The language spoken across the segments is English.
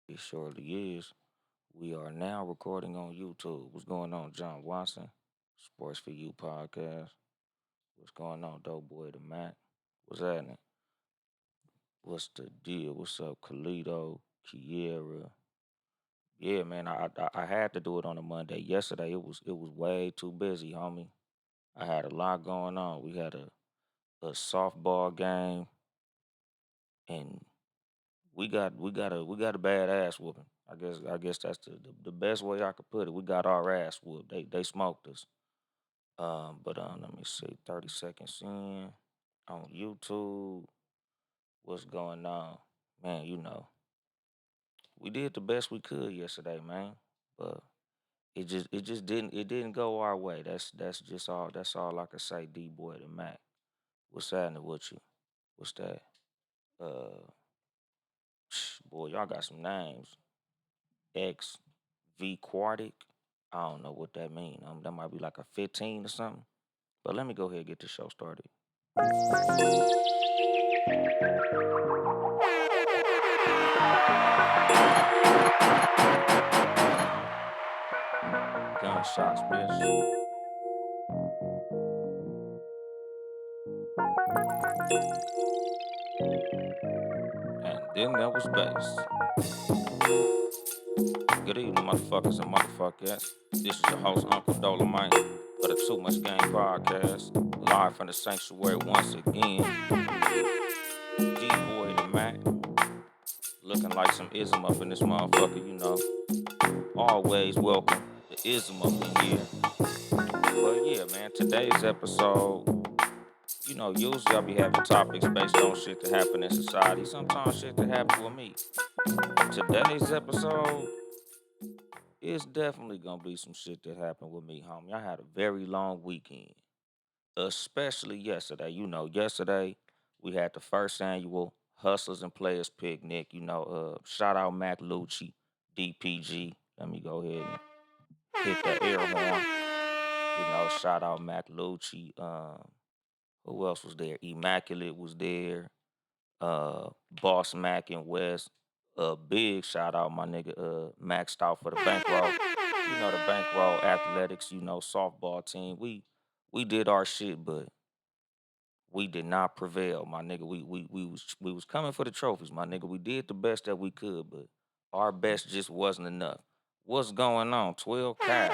It surely is. We are now recording on YouTube. What's going on, John Watson? Sports for You podcast. What's going on, dope boy the Mac? What's happening? What's the deal? What's up, Khalito, Kiera? Yeah, man. I had to do it on a Monday. Yesterday it was way too busy, homie. I had a lot going on. We had a softball game, and we got a bad ass whooping. I guess that's the best way I could put it. We got our ass whooped. They smoked us. But let me see. 30 seconds in on YouTube. What's going on, man? We did the best we could yesterday, man. But it didn't go our way. That's just all. That's all I could say. D boy the Mac. What's happening with you? What's that? Uh, boy, y'all got some names. X V Quartic. I don't know what that means. That might be like a 15 or something. But let me go ahead and get the show started. Gunshots, bitch. And then that was bass. Good evening, motherfuckers and motherfuckers. This is your host, Uncle Dolemite of the Too Much Game Podcast. Live from the sanctuary once again. D-Boy the Mac. Looking like some ism up in this motherfucker. Always welcome the ism up in here. But yeah, man, today's episode, usually I'll be having topics based on shit that happen in society. Sometimes shit that happen with me. Today's episode is definitely gonna be some shit that happened with me, homie. I had a very long weekend, especially yesterday. Yesterday we had the first annual Hustlers and Players Picnic. Shout out Mac Lucci, DPG. Let me go ahead and hit the air horn. Shout out Mac Lucci. Who else was there? Immaculate was there. Boss Mac and West. Big shout out my nigga Maxed Out for the bankroll. The bankroll athletics, softball team. We did our shit, but we did not prevail, my nigga. We was coming for the trophies, my nigga. We did the best that we could, but our best just wasn't enough. What's going on? 12 Cal,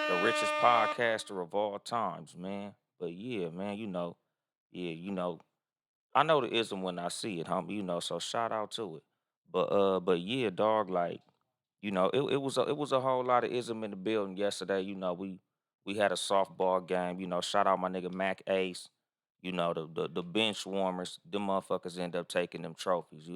the richest podcaster of all times, man. But yeah, man, yeah, I know the ism when I see it, homie. So shout out to it. But yeah, dog, like, it was a whole lot of ism in the building yesterday. We had a softball game. Shout out my nigga Mac Ace. The bench warmers, them motherfuckers end up taking them trophies.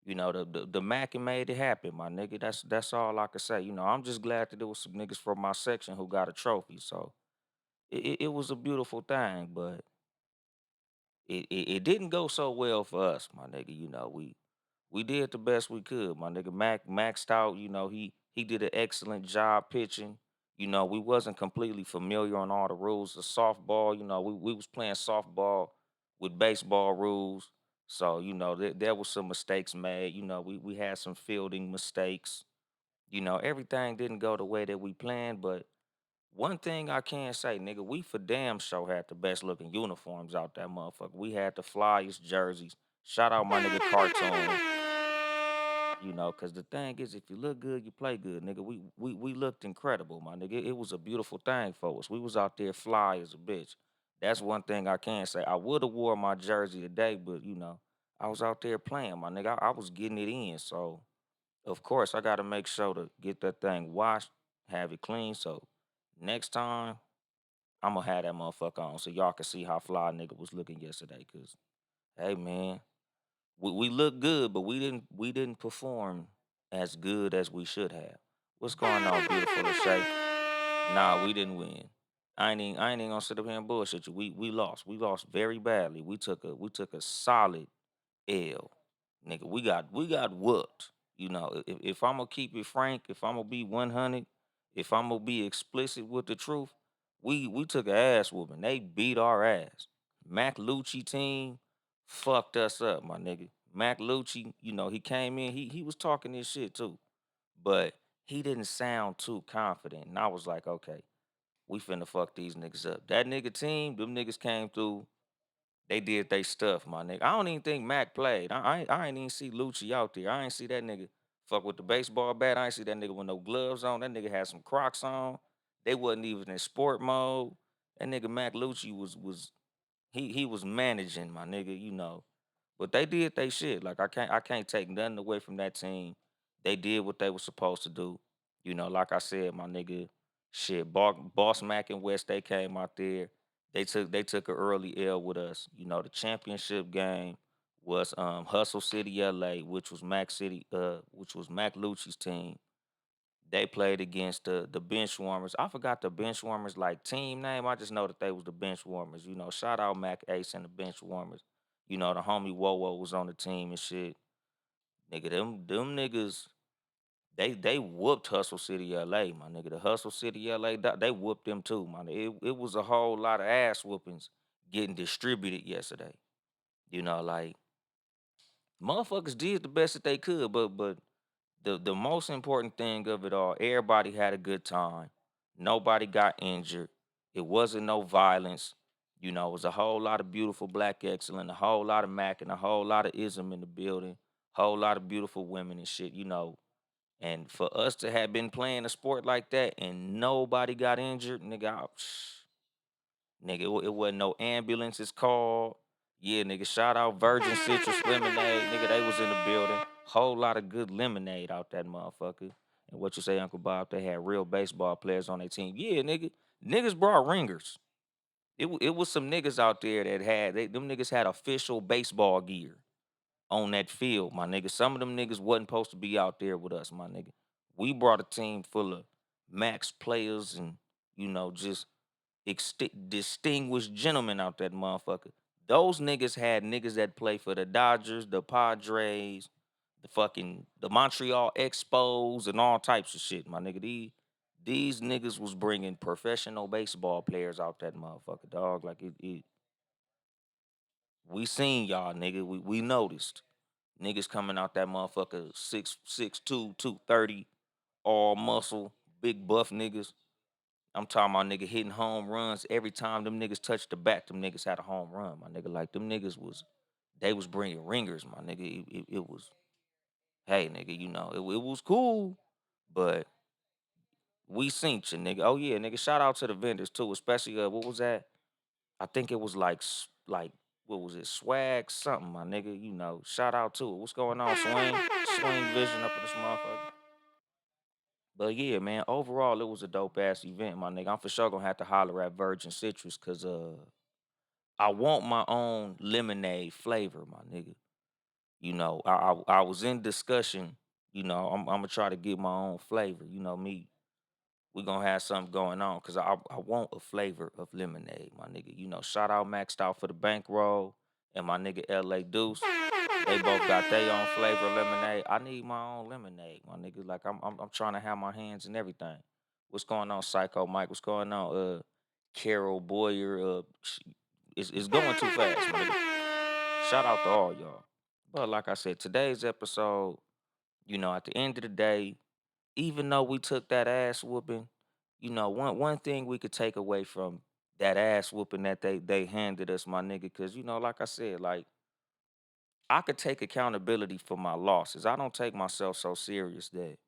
The Mac and made it happen, my nigga. That's all I can say. I'm just glad that there was some niggas from my section who got a trophy. So it was a beautiful thing, but it didn't go so well for us, my nigga. We did the best we could. My nigga Mac maxed out. He did an excellent job pitching. We wasn't completely familiar on all the rules of softball. We was playing softball with baseball rules. So, there was some mistakes made. We had some fielding mistakes. Everything didn't go the way that we planned, but one thing I can say, nigga, we for damn sure had the best looking uniforms out that motherfucker. We had the flyest jerseys. Shout out my nigga Cartoon. Cause the thing is, if you look good, you play good, nigga. We looked incredible, my nigga. It was a beautiful thing for us. We was out there fly as a bitch. That's one thing I can say. I would have wore my jersey today, but I was out there playing, my nigga. I was getting it in. So of course I gotta make sure to get that thing washed, have it clean. So next time I'm gonna have that motherfucker on so y'all can see how fly a nigga was looking yesterday. Cause hey man, we look good, but we didn't perform as good as we should have. What's going on, beautiful Lachey? Nah, we didn't win. I ain't even gonna sit up here and bullshit you. We lost. We lost very badly. We took a solid L. Nigga, we got whooped. If I'm gonna keep it frank, if I'm gonna be 100, if I'm gonna be explicit with the truth, we took a ass whooping. They beat our ass. Mac Lucci team fucked us up, my nigga. Mac Lucci, he came in, he was talking this shit too, but he didn't sound too confident. And I was like, okay, we finna fuck these niggas up. That nigga team, them niggas came through. They did they stuff, my nigga. I don't even think Mac played. I ain't even see Lucci out there. I ain't see that nigga fuck with the baseball bat. I ain't see that nigga with no gloves on. That nigga had some Crocs on. They wasn't even in sport mode. That nigga Mac Lucci was he was managing, my nigga, But they did they shit. Like I can't take nothing away from that team. They did what they were supposed to do. Like I said, my nigga, shit, Boss Mac and West, they came out there. They took an early L with us. The championship game was Hustle City LA, which was Mac Lucci's team. They played against the bench warmers. I forgot the bench warmers like team name. I just know that they was the bench warmers. Shout out Mac Ace and the bench warmers. The homie Wowo was on the team and shit. Nigga, them niggas, they whooped Hustle City LA, my nigga. The Hustle City LA, they whooped them too, man. It was a whole lot of ass whoopings getting distributed yesterday. Like motherfuckers did the best that they could, but the most important thing of it all, everybody had a good time. Nobody got injured. It wasn't no violence. It was a whole lot of beautiful black excellence, a whole lot of Mac and a whole lot of ism in the building, whole lot of beautiful women and shit. And for us to have been playing a sport like that and nobody got injured, nigga, nigga, it wasn't no ambulances called. Yeah, nigga, shout out Virgin Citrus Lemonade. Nigga, they was in the building. Whole lot of good lemonade out that motherfucker. And what you say, Uncle Bob, they had real baseball players on their team. Yeah, nigga. Niggas brought ringers. It was some niggas out there that them niggas had official baseball gear on that field, my nigga. Some of them niggas wasn't supposed to be out there with us, my nigga. We brought a team full of max players and, just distinguished gentlemen out that motherfucker. Those niggas had niggas that play for the Dodgers, the Padres, the Montreal Expos, and all types of shit, my nigga. These niggas was bringing professional baseball players out that motherfucker, dog. Like we seen y'all, nigga. We noticed niggas coming out that motherfucker 6'2", 230, all muscle, big buff niggas. I'm talking about nigga hitting home runs every time them niggas touched the bat. Them niggas had a home run, my nigga. Like them niggas they was bringing ringers, my nigga. It was, hey nigga, it was cool, but we seen you, nigga. Oh yeah, nigga. Shout out to the vendors too, especially what was that? I think it was like what was it? Swag something, my nigga. Shout out to it. What's going on, Swing Vision up in this motherfucker. But yeah, man, overall it was a dope ass event, my nigga. I'm for sure gonna have to holler at Virgin Citrus cause I want my own lemonade flavor, my nigga. I was in discussion, I'm gonna try to get my own flavor. Me, we gonna have something going on because I want a flavor of lemonade, my nigga. Shout out Maxed Out for the bankroll and my nigga LA Deuce. They both got their own flavor of lemonade. I need my own lemonade, my nigga. Like I'm trying to have my hands in everything. What's going on, Psycho Mike? What's going on, Carol Boyer? It's going too fast, my nigga. Shout out to all y'all. But like I said, today's episode, at the end of the day, even though we took that ass whooping, one thing we could take away from that ass whooping that they handed us, my nigga, because like I said, like I could take accountability for my losses. I don't take myself so serious that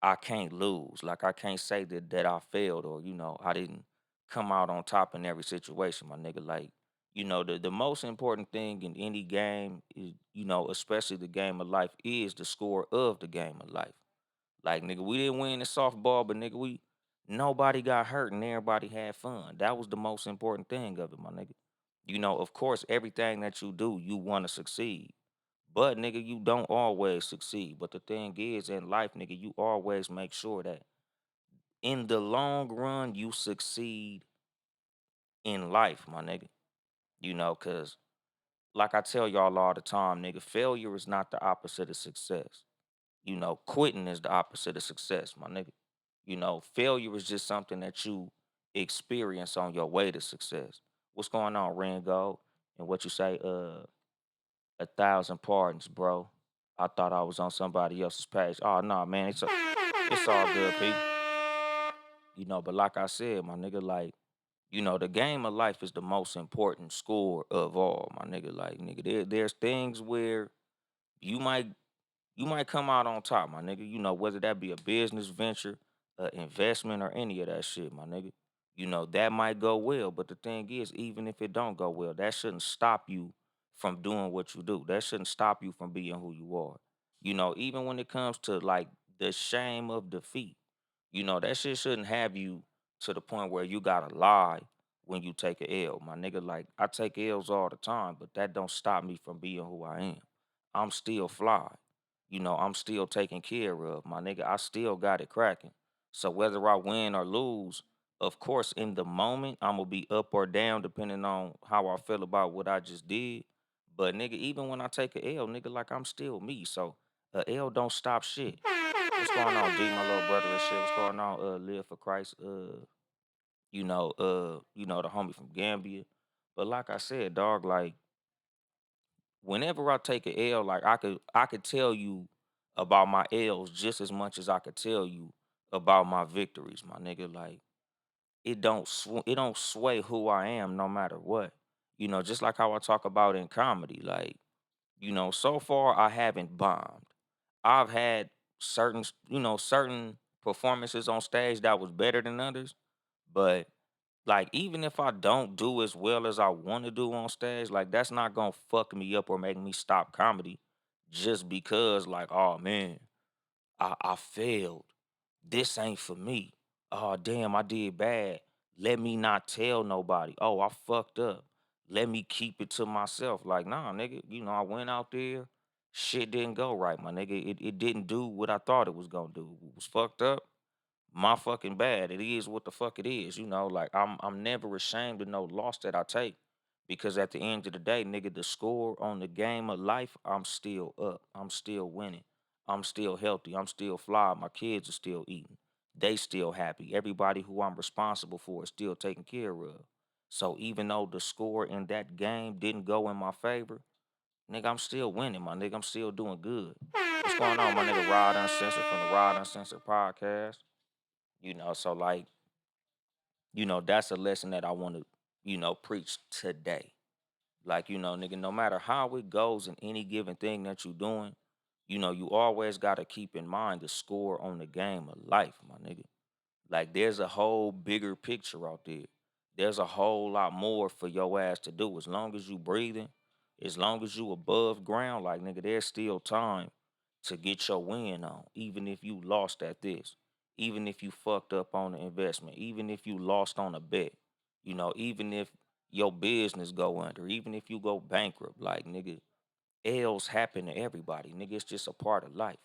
I can't lose. Like I can't say that I failed or I didn't come out on top in every situation, my nigga. Like the most important thing in any game is especially the game of life is the score of the game of life. Like nigga, we didn't win the softball, but nigga, nobody got hurt and everybody had fun. That was the most important thing of it, my nigga. Of course, everything that you do, you want to succeed. But nigga, you don't always succeed. But the thing is, in life, nigga, you always make sure that in the long run you succeed in life, my nigga. Cause like I tell y'all all the time, nigga, failure is not the opposite of success. Quitting is the opposite of success, my nigga. Failure is just something that you experience on your way to success. What's going on, Ringo? And what you say, 1,000 pardons, bro. I thought I was on somebody else's page. Oh no, man, it's all good, P. But like I said, my nigga, like, the game of life is the most important score of all, my nigga. Like, nigga, there's things where you might you might come out on top, my nigga. Whether that be a business venture, investment, or any of that shit, my nigga. That might go well, but the thing is, even if it don't go well, that shouldn't stop you from doing what you do. That shouldn't stop you from being who you are. Even when it comes to like the shame of defeat, that shit shouldn't have you to the point where you gotta lie when you take a L, my nigga. Like I take L's all the time, but that don't stop me from being who I am. I'm still fly. I'm still taken care of, my nigga. I still got it cracking. So whether I win or lose, of course, in the moment, I'm gonna be up or down depending on how I feel about what I just did. But nigga, even when I take a L, nigga, like I'm still me. So a L don't stop shit. What's going on, D, my little brother and shit? What's going on? Live for Christ. The homie from Gambia. But like I said, dog, like whenever I take a L, like I could tell you about my L's just as much as I could tell you about my victories, my nigga. Like it don't sway who I am no matter what. Just like how I talk about in comedy. Like, so far I haven't bombed. I've had certain performances on stage that was better than others, but like even if I don't do as well as I want to do on stage, like that's not gonna fuck me up or make me stop comedy just because like, oh man, I failed. This ain't for me. Oh damn, I did bad. Let me not tell nobody. Oh, I fucked up. Let me keep it to myself. Like, nah, nigga, I went out there, shit didn't go right, my nigga. It didn't do what I thought it was gonna do. It was fucked up, my fucking bad. It is what the fuck it is. Like I'm never ashamed of no loss that I take. Because at the end of the day, nigga, the score on the game of life, I'm still up. I'm still winning. I'm still healthy. I'm still fly. My kids are still eating. They still happy. Everybody who I'm responsible for is still taken care of. So even though the score in that game didn't go in my favor, nigga, I'm still winning, my nigga. I'm still doing good. What's going on, my nigga? Rod Uncensored from the Rod Uncensored podcast. So like, that's a lesson that I want to, preach today. Like, nigga, no matter how it goes in any given thing that you're doing, you always gotta keep in mind the score on the game of life, my nigga. Like there's a whole bigger picture out there. There's a whole lot more for your ass to do. As long as you breathing, as long as you above ground, like nigga, there's still time to get your win on. Even if you lost at this, even if you fucked up on the investment, even if you lost on a bet, even if your business go under, even if you go bankrupt, like nigga, L's happen to everybody. Nigga, it's just a part of life.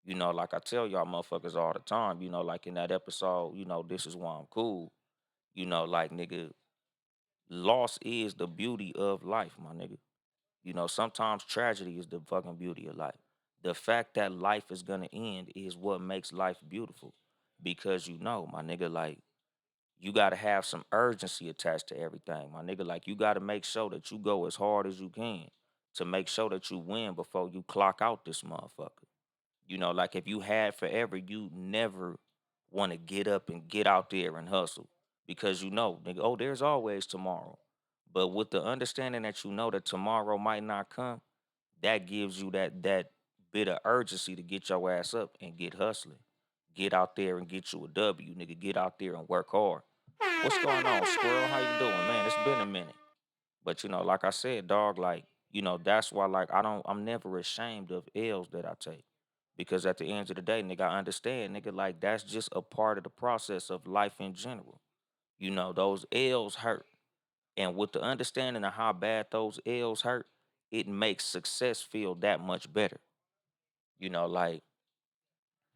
Like I tell y'all motherfuckers all the time, like in that episode, this is why I'm cool. Like nigga, loss is the beauty of life, my nigga. Sometimes tragedy is the fucking beauty of life. The fact that life is gonna end is what makes life beautiful. Because my nigga, like you gotta have some urgency attached to everything, my nigga. Like you gotta make sure that you go as hard as you can to make sure that you win before you clock out this motherfucker. Like if you had forever, you never want to get up and get out there and hustle because nigga, oh, there's always tomorrow. But with the understanding that that tomorrow might not come, that gives you that bit of urgency to get your ass up and get hustling. Get out there and get you a W, nigga. Get out there and work hard. What's going on, Squirrel? How you doing, man? It's been a minute. But like I said, dog, like, that's why like I'm never ashamed of L's that I take. Because at the end of the day, nigga, I understand, nigga, like that's just a part of the process of life in general. Those L's hurt. And with the understanding of how bad those L's hurt, it makes success feel that much better. Like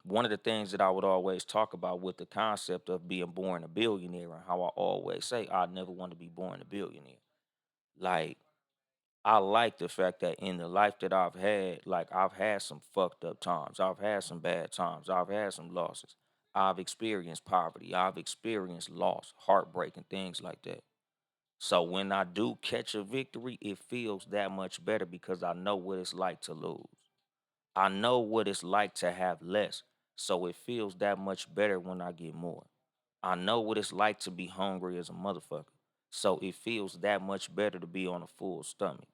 one of the things that I would always talk about with the concept of being born a billionaire and how I always say I never want to be born a billionaire. Like I like the fact that in the life that I've had, like I've had some fucked up times. I've had some bad times. I've had some losses. I've experienced poverty. I've experienced loss, heartbreak, and things like that. So when I do catch a victory, it feels that much better because I know what it's like to lose. I know what it's like to have less. So it feels that much better when I get more. I know what it's like to be hungry as a motherfucker. So it feels that much better to be on a full stomach.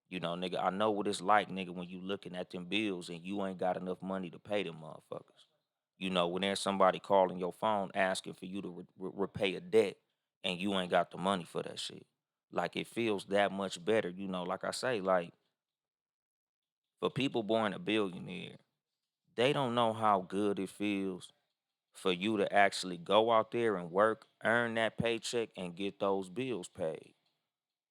You know, nigga, I know what it's like, nigga, when you looking at them bills and you ain't got enough money to pay them motherfuckers. You know, when there's somebody calling your phone asking for you to repay a debt and you ain't got the money for that shit. Like it feels that much better, you know, like I say, like for people born a billionaire, they don't know how good it feels for you to actually go out there and work, earn that paycheck, and get those bills paid.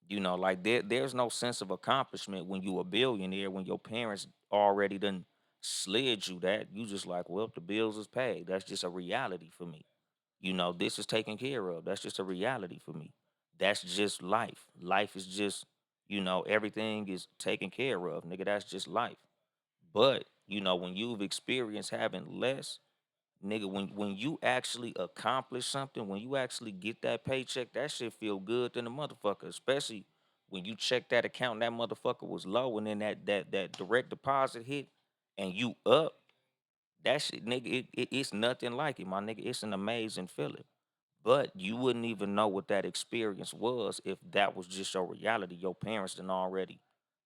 You know, like there's no sense of accomplishment when you a billionaire when your parents already done slid you that. You just like, well, the bills is paid. That's just a reality for me. You know, this is taken care of. That's just a reality for me. That's just life. Life is just, you know, everything is taken care of, nigga. That's just life. But, you know, when you've experienced having less, nigga, when you actually accomplish something, when you actually get that paycheck, that shit feel good than the motherfucker. Especially when you check that account, and that motherfucker was low, and then that direct deposit hit, and you up. That shit, nigga, it's nothing like it, my nigga. It's an amazing feeling. But you wouldn't even know what that experience was if that was just your reality. Your parents done already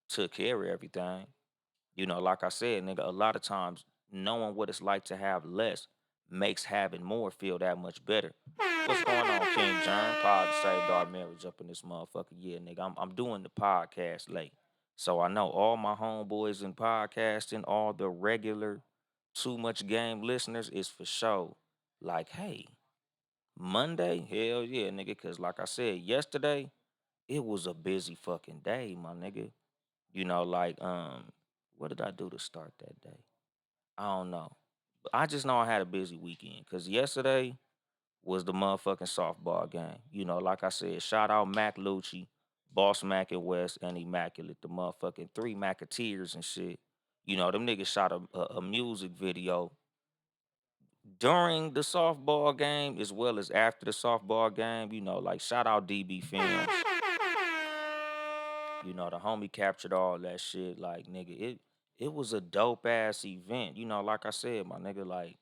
took care of everything. You know, like I said, nigga, a lot of times knowing what it's like to have less makes having more feel that much better. What's going on, King Jern? Pod saved our marriage up in this motherfucker. Yeah, nigga, I'm doing the podcast late. So I know all my homeboys in podcasting, all the regular too much game listeners is for sure. Like, hey, Monday? Hell yeah, nigga. Cause like I said, yesterday, it was a busy fucking day, my nigga. You know, like, what did I do to start that day? I don't know. But I just know I had a busy weekend. Cause yesterday was the motherfucking softball game. You know, like I said, shout out Mac Lucci, Boss Mac and West, and Emacculent, the motherfucking three Macketeers and shit. You know, them niggas shot a music video during the softball game as well as after the softball game. You know, like shout out DB Films. You know, the homie captured all that shit. Like, nigga, it was a dope ass event. You know, like I said, my nigga, like,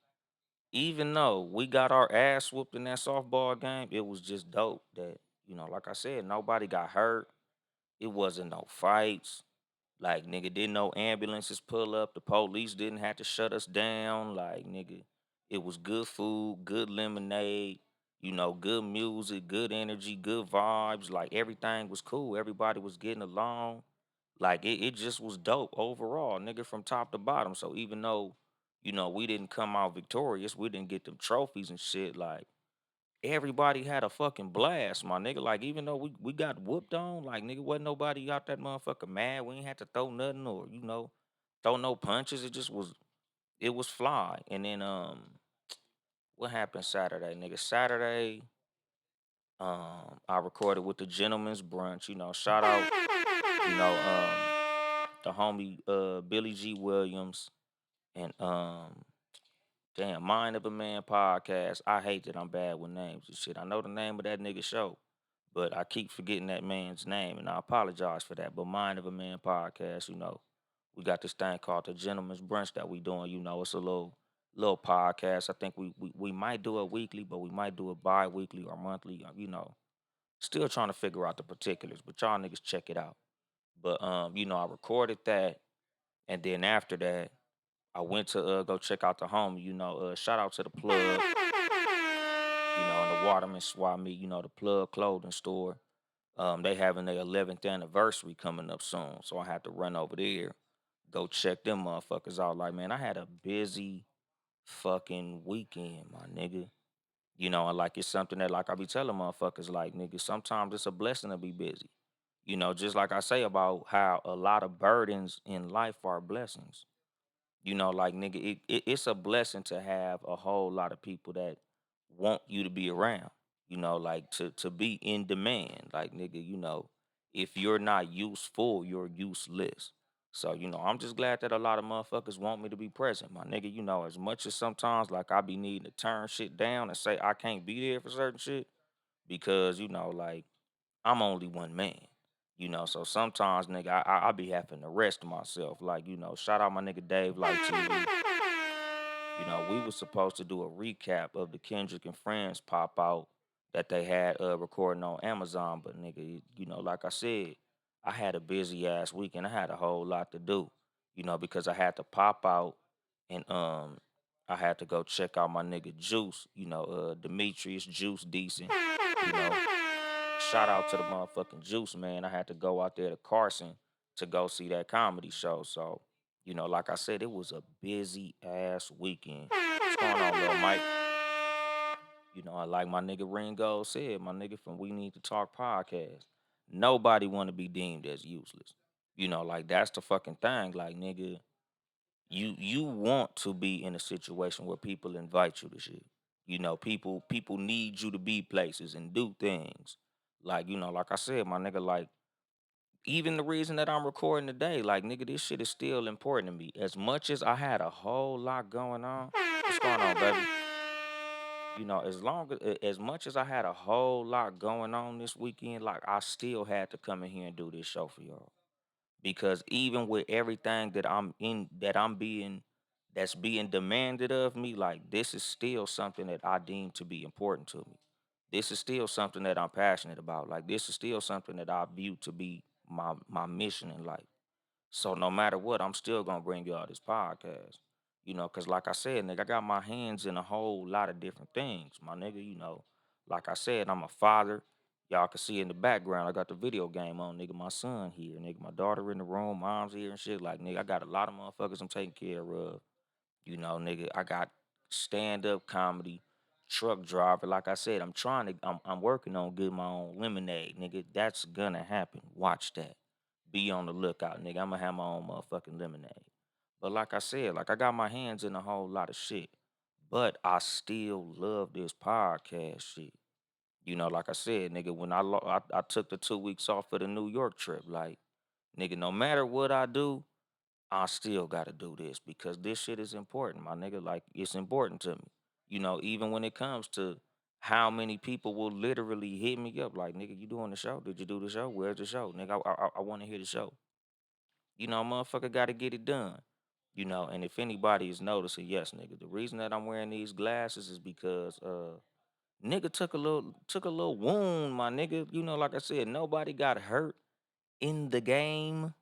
even though we got our ass whooped in that softball game, it was just dope that, you know, like I said, nobody got hurt. It wasn't no fights. Like, nigga, didn't no ambulances pull up. The police didn't have to shut us down. Like, nigga, it was good food, good lemonade, you know, good music, good energy, good vibes. Like, everything was cool. Everybody was getting along. Like, it just was dope overall, nigga, from top to bottom. So, even though, you know, we didn't come out victorious, we didn't get them trophies and shit, like, everybody had a fucking blast, my nigga. Like, even though we got whooped on, like, nigga, wasn't nobody out that motherfucker mad. We ain't had to throw nothing or, you know, throw no punches. It was fly. And then what happened Saturday, nigga? Saturday, I recorded with the Gentleman's Brunch, you know, shout out, you know, the homie Billy G. Williams and damn, Mind of a Man podcast. I hate that I'm bad with names and shit. I know the name of that nigga show, but I keep forgetting that man's name, and I apologize for that. But Mind of a Man podcast, you know, we got this thing called the Gentleman's Brunch that we doing. You know, it's a little podcast. I think we might do it weekly, but we might do it bi-weekly or monthly. You know, still trying to figure out the particulars, but y'all niggas check it out. But you know, I recorded that, and then after that, I went to go check out the home. You know, shout out to the plug. You know, and the Waterman Swap Meet. You know, the plug clothing store. They having their 11th anniversary coming up soon, so I had to run over there, go check them motherfuckers out. Like, man, I had a busy fucking weekend, my nigga. You know, and like it's something that like I be telling motherfuckers, like, nigga, sometimes it's a blessing to be busy. You know, just like I say about how a lot of burdens in life are blessings. You know, like, nigga, it's a blessing to have a whole lot of people that want you to be around. You know, like to be in demand. Like, nigga, you know, if you're not useful, you're useless. So, you know, I'm just glad that a lot of motherfuckers want me to be present, my nigga. You know, as much as sometimes like I be needing to turn shit down and say I can't be there for certain shit because, you know, like I'm only one man. So sometimes, nigga, I be having to rest myself. Like, shout out my nigga Dave Light TV. We was supposed to do a recap of the Kendrick and Friends pop out that they had recording on Amazon, but nigga, like I said, I had a busy ass weekend. I had a whole lot to do, because I had to pop out and I had to go check out my nigga Juice, Demetrius, Juice, Deason, you know. Shout out to the motherfucking Juice, man. I had to go out there to Carson to go see that comedy show. So, like I said, it was a busy ass weekend. What's going on, Lil Mike? I like my nigga Ringo said, my nigga from We Need to Talk podcast. Nobody want to be deemed as useless. Like that's the fucking thing. Like, nigga, you want to be in a situation where people invite you to shit. People need you to be places and do things. Like, like I said, my nigga, like even the reason that I'm recording today, like nigga, this shit is still important to me. As much as I had a whole lot going on. What's going on, baby? As much as I had a whole lot going on this weekend, like I still had to come in here and do this show for y'all. Because even with everything that's being demanded of me, like this is still something that I deem to be important to me. This is still something that I'm passionate about. Like this is still something that I view to be my mission in life. So no matter what, I'm still gonna bring y'all this podcast. Cause like I said, nigga, I got my hands in a whole lot of different things, my nigga. Like I said, I'm a father. Y'all can see in the background, I got the video game on, nigga. My son here, nigga. My daughter in the room, mom's here and shit. Like, nigga, I got a lot of motherfuckers I'm taking care of. Nigga, I got stand up comedy, truck driver. Like I said, I'm working on getting my own lemonade, nigga. That's gonna happen. Watch that. Be on the lookout, nigga. I'm gonna have my own motherfucking lemonade. But like I said, like I got my hands in a whole lot of shit. But I still love this podcast shit. Like I said, nigga, when I took the 2 weeks off for the New York trip, like, nigga, no matter what I do, I still gotta do this because this shit is important, my nigga. Like it's important to me. Even when it comes to how many people will literally hit me up, like, nigga, you doing the show? Did you do the show? Where's the show? Nigga, I want to hear the show. Motherfucker gotta get it done. And if anybody is noticing, yes, nigga, the reason that I'm wearing these glasses is because nigga took a little wound, my nigga. Like I said, nobody got hurt in the game,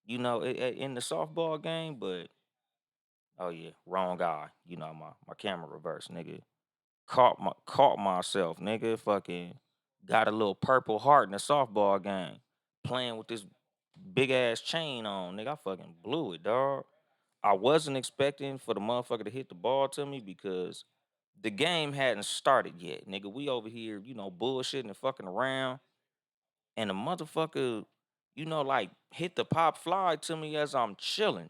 in the softball game, but oh yeah, wrong guy. My camera reversed, nigga. Caught myself, nigga. Fucking got a little purple heart in the softball game. Playing with this big ass chain on, nigga. I fucking blew it, dog. I wasn't expecting for the motherfucker to hit the ball to me because the game hadn't started yet, nigga. We over here, bullshitting and fucking around. And the motherfucker, like hit the pop fly to me as I'm chilling.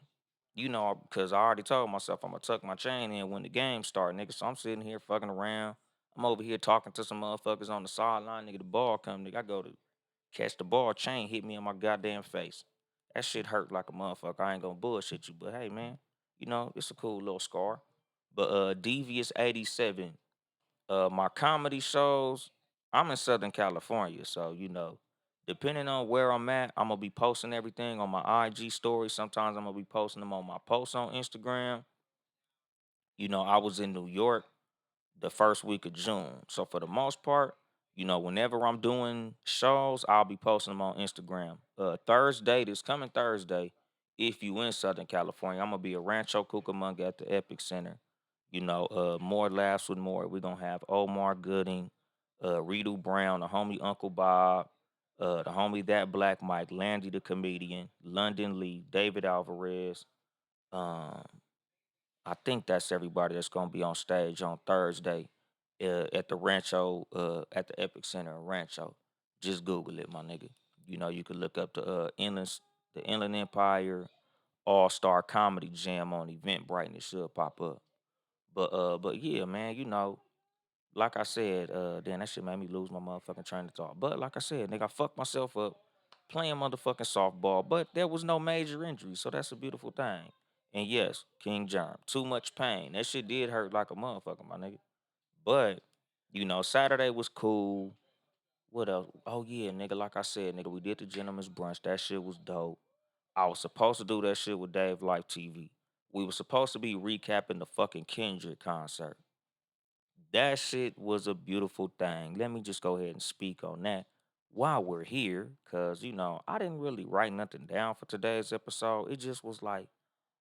Because I already told myself I'm gonna tuck my chain in when the game start, nigga. So I'm sitting here fucking around. I'm over here talking to some motherfuckers on the sideline, nigga. The ball come, nigga. I go to catch the ball, chain hit me in my goddamn face. That shit hurt like a motherfucker. I ain't gonna bullshit you, but hey, man, it's a cool little scar. But Devious 87, my comedy shows, I'm in Southern California, so depending on where I'm at, I'm gonna be posting everything on my IG story. Sometimes I'm gonna be posting them on my posts on Instagram. I was in New York the first week of June. So for the most part, whenever I'm doing shows, I'll be posting them on Instagram. Thursday, this coming Thursday, if you in Southern California, I'm gonna be at Rancho Cucamonga at the Epic Center. More laughs with more. We're gonna have Omar Gooding, Redo Brown, the homie Uncle Bob, the homie That Black Mike, Landy the comedian, London Lee, David Alvarez. Um, I think that's everybody that's gonna be on stage on Thursday at the Rancho, at the Epic Center in Rancho. Just Google it, my nigga. You could look up the Inland Empire All Star Comedy Jam on Eventbrite, and it should pop up. But yeah, man, like I said, then that shit made me lose my motherfucking train of thought. But like I said, nigga, I fucked myself up playing motherfucking softball, but there was no major injury, so that's a beautiful thing. And yes, King Germ, too much pain. That shit did hurt like a motherfucker, my nigga. But Saturday was cool. What else? Oh yeah, nigga. Like I said, nigga, we did the gentleman's brunch. That shit was dope. I was supposed to do that shit with Dave Life TV. We were supposed to be recapping the fucking Kendrick concert. That shit was a beautiful thing. Let me just go ahead and speak on that while we're here, cause I didn't really write nothing down for today's episode. It just was like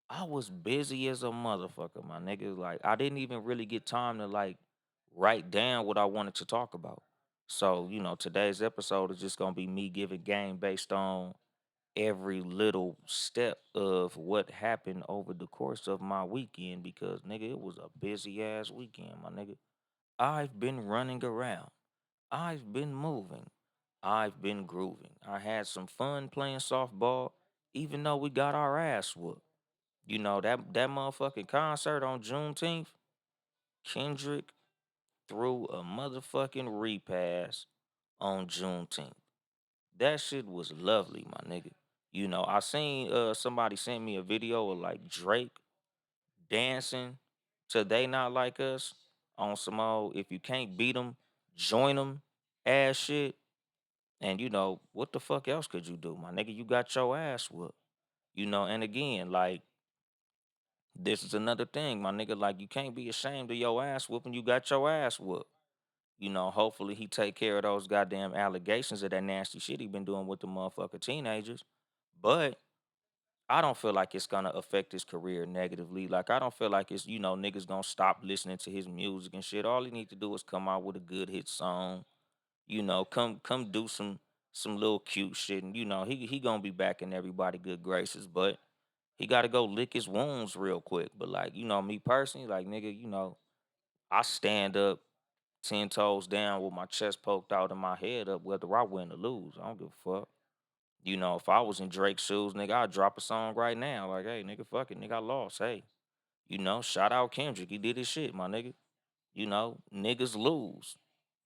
I was busy as a motherfucker, my nigga. Like I didn't even really get time to like write down what I wanted to talk about. So, today's episode is just gonna be me giving game based on every little step of what happened over the course of my weekend because nigga, it was a busy ass weekend, my nigga. I've been running around. I've been moving. I've been grooving. I had some fun playing softball, even though we got our ass whooped. That motherfucking concert on Juneteenth, Kendrick threw a motherfucking repass on Juneteenth. That shit was lovely, my nigga. I seen somebody sent me a video of like Drake dancing to They Not Like Us on some old if you can't beat them, join them ass shit. And what the fuck else could you do, my nigga? You got your ass whooped. And again, like this is another thing, my nigga. Like you can't be ashamed of your ass whooping. You got your ass whooped. Hopefully he take care of those goddamn allegations of that nasty shit he been doing with the motherfucker teenagers. But I don't feel like it's gonna affect his career negatively. Like I don't feel like it's niggas gonna stop listening to his music and shit. All he need to do is come out with a good hit song. Come do some little cute shit, and he gonna be back in everybody good graces. But he got to go lick his wounds real quick. But like me personally, like nigga, I stand up 10 toes down with my chest poked out and my head up, whether I win or lose. I don't give a fuck. If I was in Drake's shoes, nigga, I'd drop a song right now. Like, hey, nigga, fuck it, nigga, I lost. Hey, shout out Kendrick. He did his shit, my nigga. Niggas lose.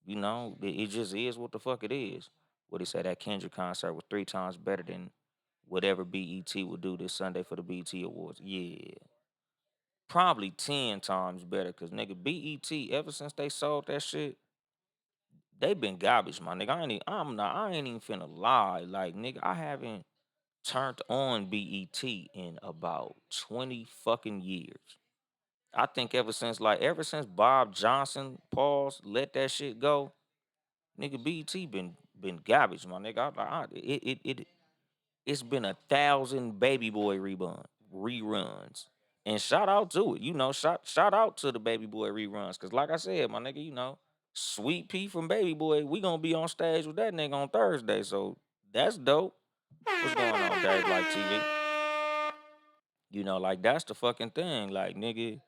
It just is what the fuck it is. What he said, that Kendrick concert was 3 times better than whatever BET would do this Sunday for the BET Awards. Yeah. Probably 10 times better. Cause nigga, BET, ever since they sold that shit, they been garbage, my nigga. I ain't even finna lie. Like, nigga, I haven't turned on BET in about 20 fucking years. I think ever since Bob Johnson paused, let that shit go, nigga, BET been garbage, my nigga. It's been 1,000 Baby Boy reruns. And shout out to it. Shout out to the Baby Boy reruns. Cause like I said, my nigga, Sweet Pea from Baby Boy, we gonna be on stage with that nigga on Thursday. So that's dope. What's going on, Dave Like TV? Like that's the fucking thing. Like, nigga,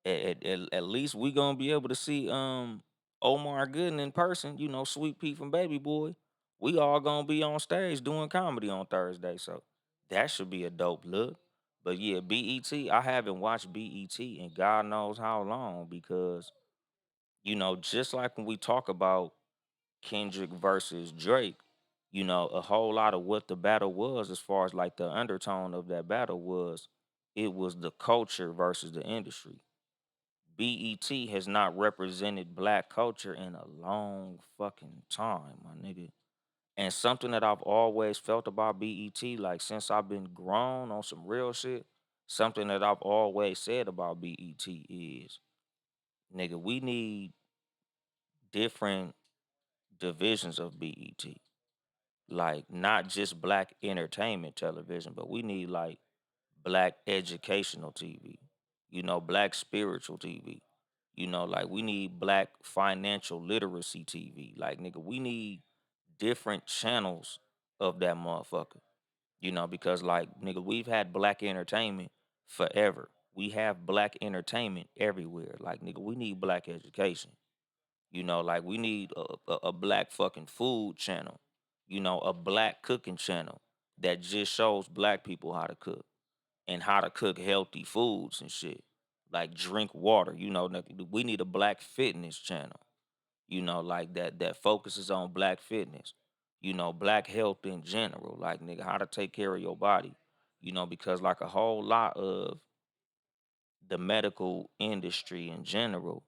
at least we gonna be able to see Omar Gooden in person, Sweet Pea from Baby Boy. We all gonna be on stage doing comedy on Thursday. So that should be a dope look. But yeah, BET, I haven't watched BET in God knows how long because, just like when we talk about Kendrick versus Drake, a whole lot of what the battle was, as far as like the undertone of that battle was, it was the culture versus the industry. BET has not represented black culture in a long fucking time, my nigga. And something that I've always felt about BET, like since I've been grown on some real shit, something that I've always said about BET is, nigga, we need different divisions of BET. Like not just black entertainment television, but we need like black educational TV, black spiritual TV. Like we need black financial literacy TV. Like nigga, we need different channels of that motherfucker. Because like nigga, we've had black entertainment forever. We have black entertainment everywhere. Like nigga, we need black education. Like we need a black fucking food channel. A black cooking channel that just shows black people how to cook and how to cook healthy foods and shit. Like drink water. We need a black fitness channel. Like that focuses on black fitness. Black health in general. Like nigga, how to take care of your body. Because like a whole lot of the medical industry in general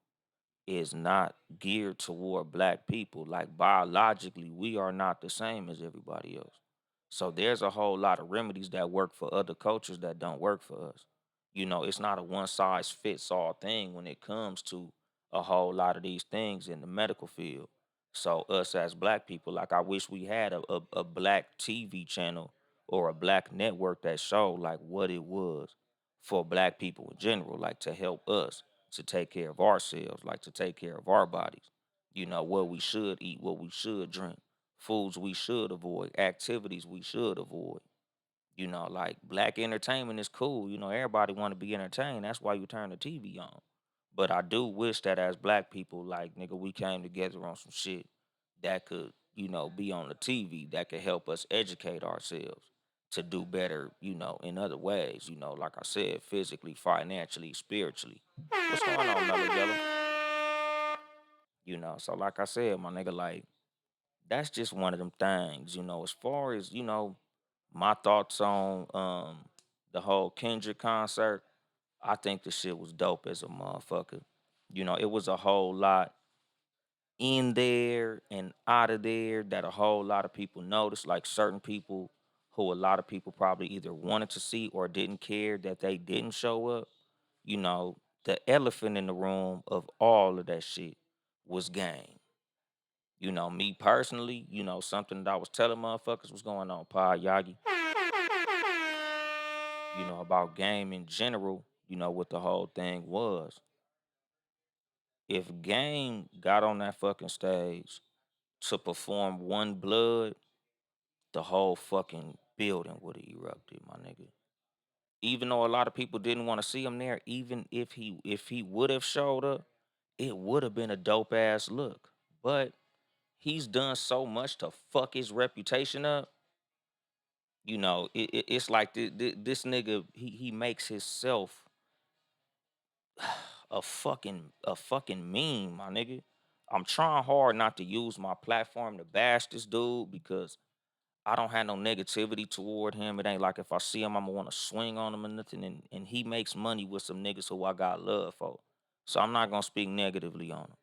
is not geared toward black people. Like biologically, we are not the same as everybody else. So there's a whole lot of remedies that work for other cultures that don't work for us. It's not a one size fits all thing when it comes to a whole lot of these things in the medical field. So us as black people, like I wish we had a black TV channel or a black network that showed like what it was for black people in general, like to help us to take care of ourselves, like to take care of our bodies. What we should eat, what we should drink, foods we should avoid, activities we should avoid. Like black entertainment is cool. Everybody want to be entertained. That's why you turn the TV on. But I do wish that as black people, like nigga, we came together on some shit that could, be on the TV that could help us educate ourselves to do better, in other ways, like I said, physically, financially, spiritually. What's going on, Mellow Yellow? So like I said, my nigga, like that's just one of them things, as far as, my thoughts on the whole Kendrick concert, I think the shit was dope as a motherfucker. It was a whole lot in there and out of there that a whole lot of people noticed. Like certain people who a lot of people probably either wanted to see or didn't care that they didn't show up. You know, the elephant in the room of all of that shit was game. Me personally, something that I was telling motherfuckers was going on, Pa Yagi, about game in general, what the whole thing was. If game got on that fucking stage to perform One Blood, the whole fucking building would have erupted, my nigga. Even though a lot of people didn't want to see him there, even if he would have showed up, it would have been a dope ass look. But he's done so much to fuck his reputation up. It's like this nigga he makes himself a fucking meme, my nigga. I'm trying hard not to use my platform to bash this dude because I don't have no negativity toward him. It ain't like if I see him, I'm gonna want to swing on him or nothing. And he makes money with some niggas who I got love for. So I'm not gonna speak negatively on him.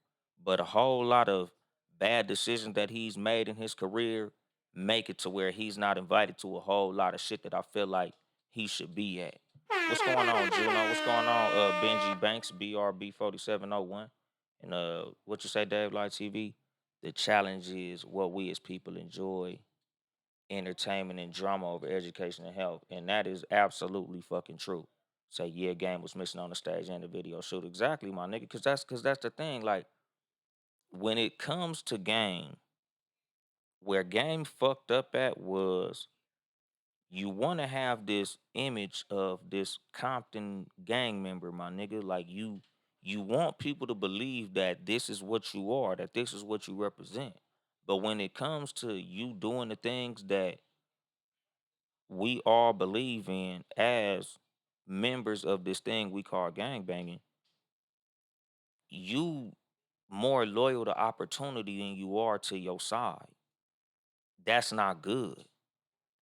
But a whole lot of bad decisions that he's made in his career make it to where he's not invited to a whole lot of shit that I feel like he should be at. What's going on, Juno? What's going on? Benji Banks, BRB4701. And what you say, Dave Light TV? The challenge is what we as people enjoy entertainment and drama over education and health. And that is absolutely fucking true. Say, yeah, game was missing on the stage and the video shoot. Exactly, my nigga. Cause that's the thing. Like, when it comes to game, where game fucked up at was you want to have this image of this Compton gang member, my nigga. Like you want people to believe that this is what you are, that this is what you represent. But when it comes to you doing the things that we all believe in as members of this thing we call gang banging, you more loyal to opportunity than you are to your side. That's not good.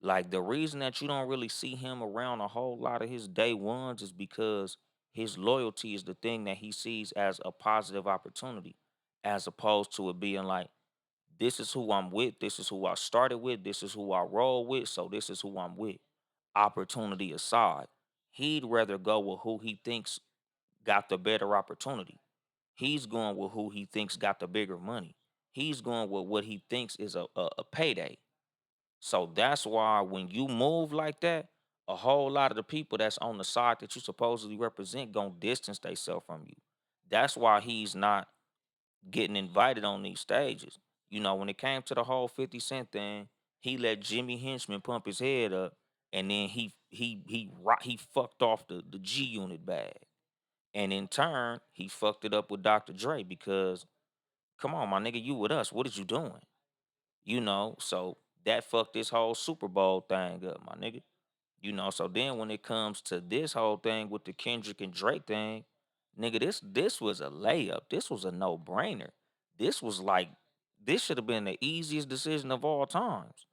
Like the reason that you don't really see him around a whole lot of his day ones is because his loyalty is the thing that he sees as a positive opportunity, as opposed to it being like, this is who I'm with, this is who I started with, this is who I roll with, so this is who I'm with. Opportunity aside, he'd rather go with who he thinks got the better opportunity. He's going with who he thinks got the bigger money. He's going with what he thinks is a payday. So that's why when you move like that, a whole lot of the people that's on the side that you supposedly represent gonna distance themselves from you. That's why he's not getting invited on these stages. When it came to the whole 50 Cent thing, he let Jimmy Henchman pump his head up, and then he fucked off the G Unit bag. And in turn, he fucked it up with Dr. Dre because come on, my nigga, you with us. What is you doing? So that fucked this whole Super Bowl thing up, my nigga. So then when it comes to this whole thing with the Kendrick and Drake thing, nigga, this was a layup. This was a no-brainer. This was like this should have been the easiest decision of all times.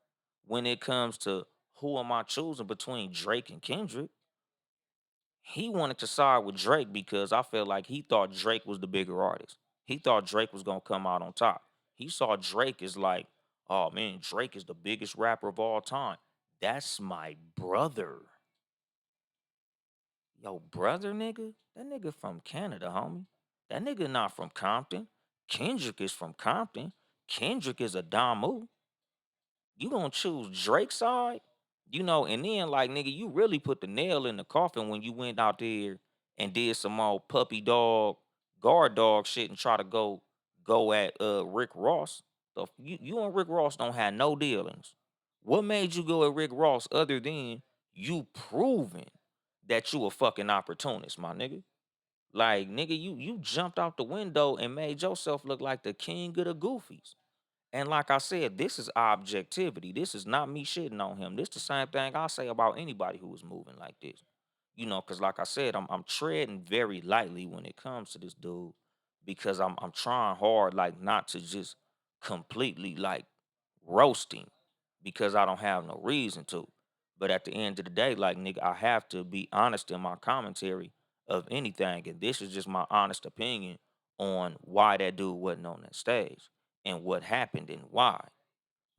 When it comes to who am I choosing between Drake and Kendrick, he wanted to side with Drake because I felt like he thought Drake was the bigger artist. He thought Drake was gonna come out on top. He saw Drake as like, oh man, Drake is the biggest rapper of all time. That's my brother. Yo, brother nigga? That nigga from Canada, homie. That nigga not from Compton. Kendrick is from Compton. Kendrick is a Damu. You gonna choose Drake's side? And then like nigga, you really put the nail in the coffin when you went out there and did some old puppy dog, guard dog shit and try to go at Rick Ross. You and Rick Ross don't have no dealings. What made you go at Rick Ross other than you proving that you a fucking opportunist, my nigga? Like nigga, you jumped out the window and made yourself look like the king of the goofies. And like I said, this is objectivity. This is not me shitting on him. This the same thing I say about anybody who is moving like this. Because like I said, I'm treading very lightly when it comes to this dude because I'm trying hard like not to just completely like roasting because I don't have no reason to. But at the end of the day, like nigga, I have to be honest in my commentary of anything. And this is just my honest opinion on why that dude wasn't on that stage and what happened and why.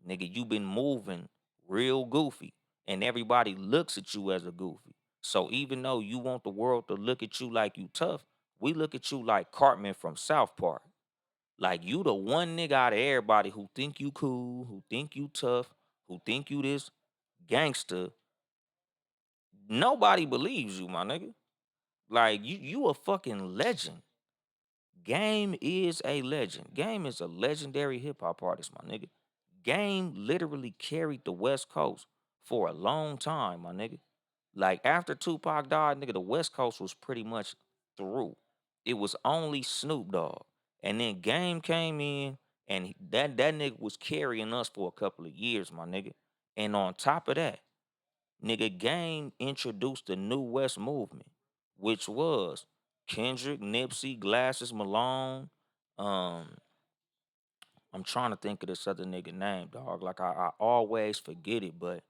Nigga, you been moving real goofy and everybody looks at you as a goofy. So even though you want the world to look at you like you tough, we look at you like Cartman from South Park. Like you the one nigga out of everybody who think you cool, who think you tough, who think you this gangster. Nobody believes you, my nigga. Like you a fucking legend. Game is a legend. Game is a legendary hip hop artist, my nigga. Game literally carried the West Coast for a long time, my nigga. Like after Tupac died, nigga, the West Coast was pretty much through. It was only Snoop Dogg. And then Game came in and that nigga was carrying us for a couple of years, my nigga. And on top of that, nigga, Game introduced the New West movement, which was Kendrick, Nipsey, Glasses, Malone. Um, I'm trying to think of this other nigga name, dog. Like I always forget it, but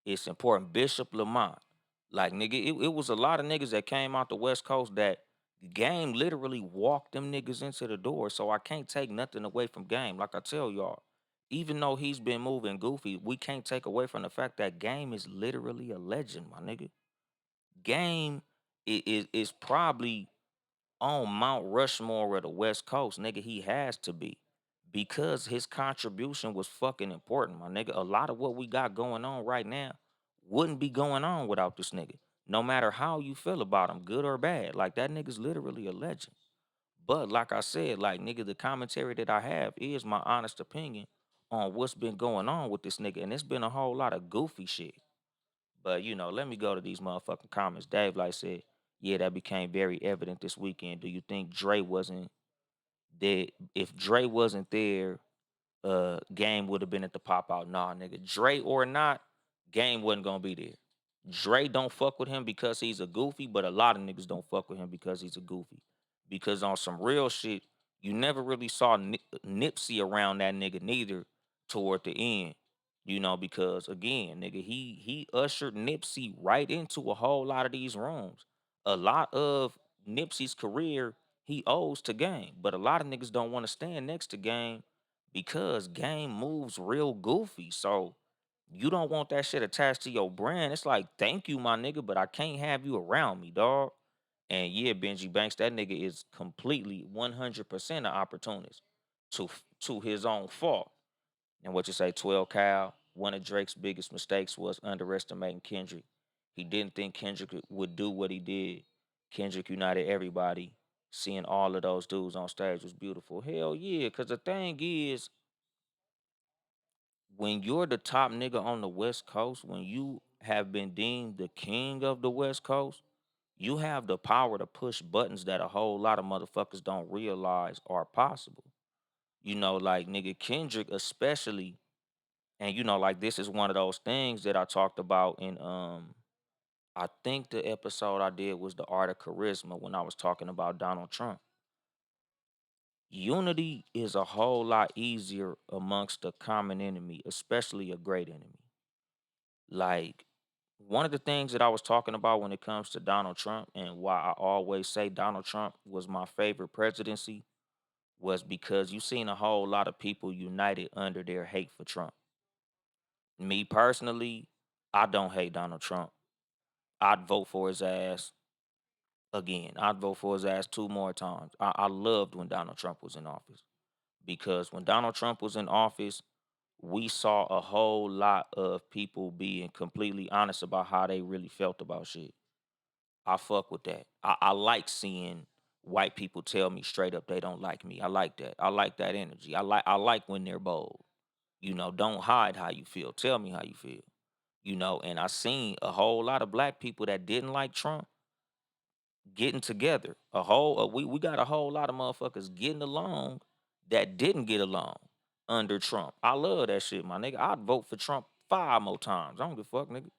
it's important. Bishop Lamont. Like nigga, it was a lot of niggas that came out the West Coast that Game literally walked them niggas into the door. So I can't take nothing away from Game. Like I tell y'all, even though he's been moving goofy, we can't take away from the fact that Game is literally a legend, my nigga. Game is probably on Mount Rushmore of the West Coast, nigga. He has to be because his contribution was fucking important, my nigga. A lot of what we got going on right now wouldn't be going on without this nigga. No matter how you feel about him, good or bad, like that nigga's literally a legend. But like I said, like nigga, the commentary that I have is my honest opinion on what's been going on with this nigga, and it's been a whole lot of goofy shit. But let me go to these motherfucking comments. Dave like said, yeah, that became very evident this weekend. Do you think Dre wasn't there? If Dre wasn't there, Game would have been at the pop out. Nah, nigga. Dre or not, Game wasn't gonna be there. Dre don't fuck with him because he's a goofy, but a lot of niggas don't fuck with him because he's a goofy. Because on some real shit, you never really saw Nipsey around that nigga neither toward the end. Because again, nigga, he ushered Nipsey right into a whole lot of these rooms. A lot of Nipsey's career he owes to Game, but a lot of niggas don't want to stand next to Game because Game moves real goofy. So you don't want that shit attached to your brand. It's like, thank you, my nigga, but I can't have you around me, dog. And yeah, Benji Banks, that nigga is completely 100% an opportunist to his own fault. And what you say, 12 Cal, one of Drake's biggest mistakes was underestimating Kendrick. He didn't think Kendrick would do what he did. Kendrick united everybody. Seeing all of those dudes on stage was beautiful. Hell yeah, because the thing is, when you're the top nigga on the West Coast, when you have been deemed the king of the West Coast, you have the power to push buttons that a whole lot of motherfuckers don't realize are possible. Like nigga Kendrick especially, and like this is one of those things that I talked about in I think the episode I did was the art of charisma when I was talking about Donald Trump. Unity is a whole lot easier amongst a common enemy, especially a great enemy. Like one of the things that I was talking about when it comes to Donald Trump and why I always say Donald Trump was my favorite presidency was because you seen a whole lot of people united under their hate for Trump. Me personally, I don't hate Donald Trump. I'd vote for his ass again. I'd vote for his ass two more times. I loved when Donald Trump was in office because when Donald Trump was in office, we saw a whole lot of people being completely honest about how they really felt about shit. I fuck with that. I like seeing white people tell me straight up they don't like me. I like that. I like that energy. I like when they're bold. Don't hide how you feel. Tell me how you feel. And I seen a whole lot of black people that didn't like Trump getting together. We got a whole lot of motherfuckers getting along that didn't get along under Trump. I love that shit, my nigga. I'd vote for Trump 5 more times. I don't give a fuck, nigga.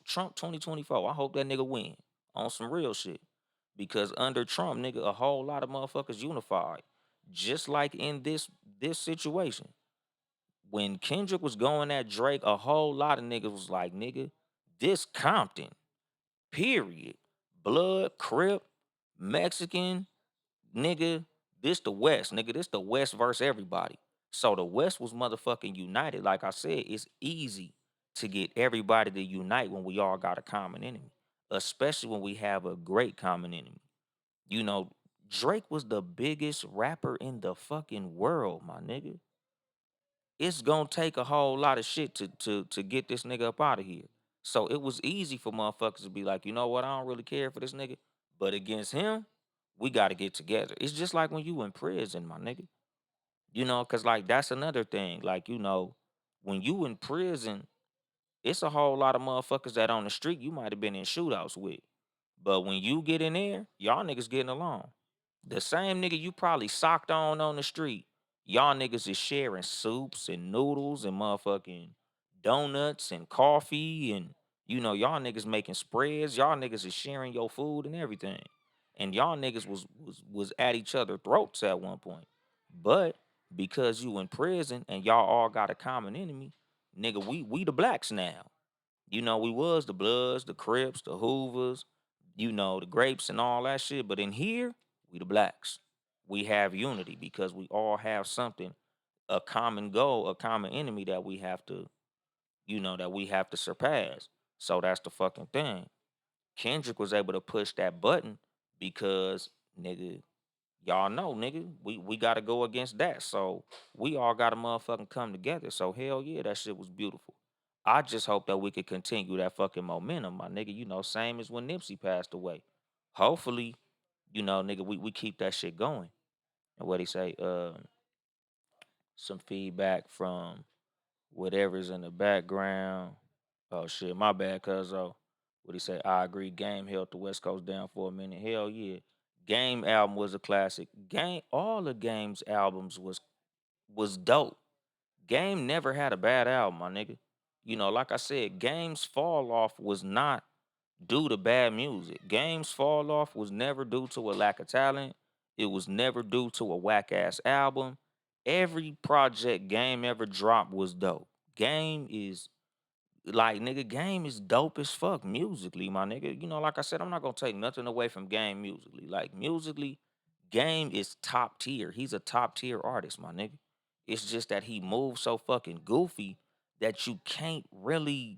Trump 2024. I hope that nigga win on some real shit. Because under Trump, nigga, a whole lot of motherfuckers unified. Just like in this situation. When Kendrick was going at Drake, a whole lot of niggas was like, nigga, this Compton. Period. Blood, Crip, Mexican, nigga. This the West, nigga. This the West versus everybody. So the West was motherfucking united. Like I said, it's easy to get everybody to unite when we all got a common enemy, especially when we have a great common enemy. You know, Drake was the biggest rapper in the fucking world, my nigga. It's gonna take a whole lot of shit to get this nigga up out of here. So it was easy for motherfuckers to be like, you know what, I don't really care for this nigga. But against him, we gotta get together. It's just like when you in prison, my nigga. Cause like that's another thing. Like, when you in prison, it's a whole lot of motherfuckers that on the street you might have been in shootouts with. But when you get in there, y'all niggas getting along. The same nigga you probably socked on the street, y'all niggas is sharing soups and noodles and motherfucking donuts and coffee and y'all niggas making spreads. Y'all niggas is sharing your food and everything. And y'all niggas was at each other throats at one point. But because you in prison and y'all all got a common enemy, nigga, we the blacks now. We was the Bloods, the Crips, the Hoovers, the Grapes and all that shit. But in here, we the blacks. We have unity because we all have something, a common goal, a common enemy that we have to surpass. So that's the fucking thing. Kendrick was able to push that button because nigga, y'all know, nigga, we gotta go against that. So we all gotta motherfucking come together. So hell yeah, that shit was beautiful. I just hope that we could continue that fucking momentum, my nigga. Same as when Nipsey passed away. Hopefully, nigga, we keep that shit going. And what he say? Some feedback from whatever's in the background. Oh shit, my bad, cuz what he say? I agree. Game held the West Coast down for a minute. Hell yeah. Game album was a classic. Game all the Game's albums was dope. Game never had a bad album, my nigga. Like I said, Game's fall off was not due to bad music. Game's fall off was never due to a lack of talent. It was never due to a whack ass album. Every project Game ever dropped was dope. Game is like nigga, Game is dope as fuck musically, my nigga. Like I said, I'm not gonna take nothing away from Game musically. Like musically, Game is top tier. He's a top tier artist, my nigga. It's just that he moves so fucking goofy that you can't really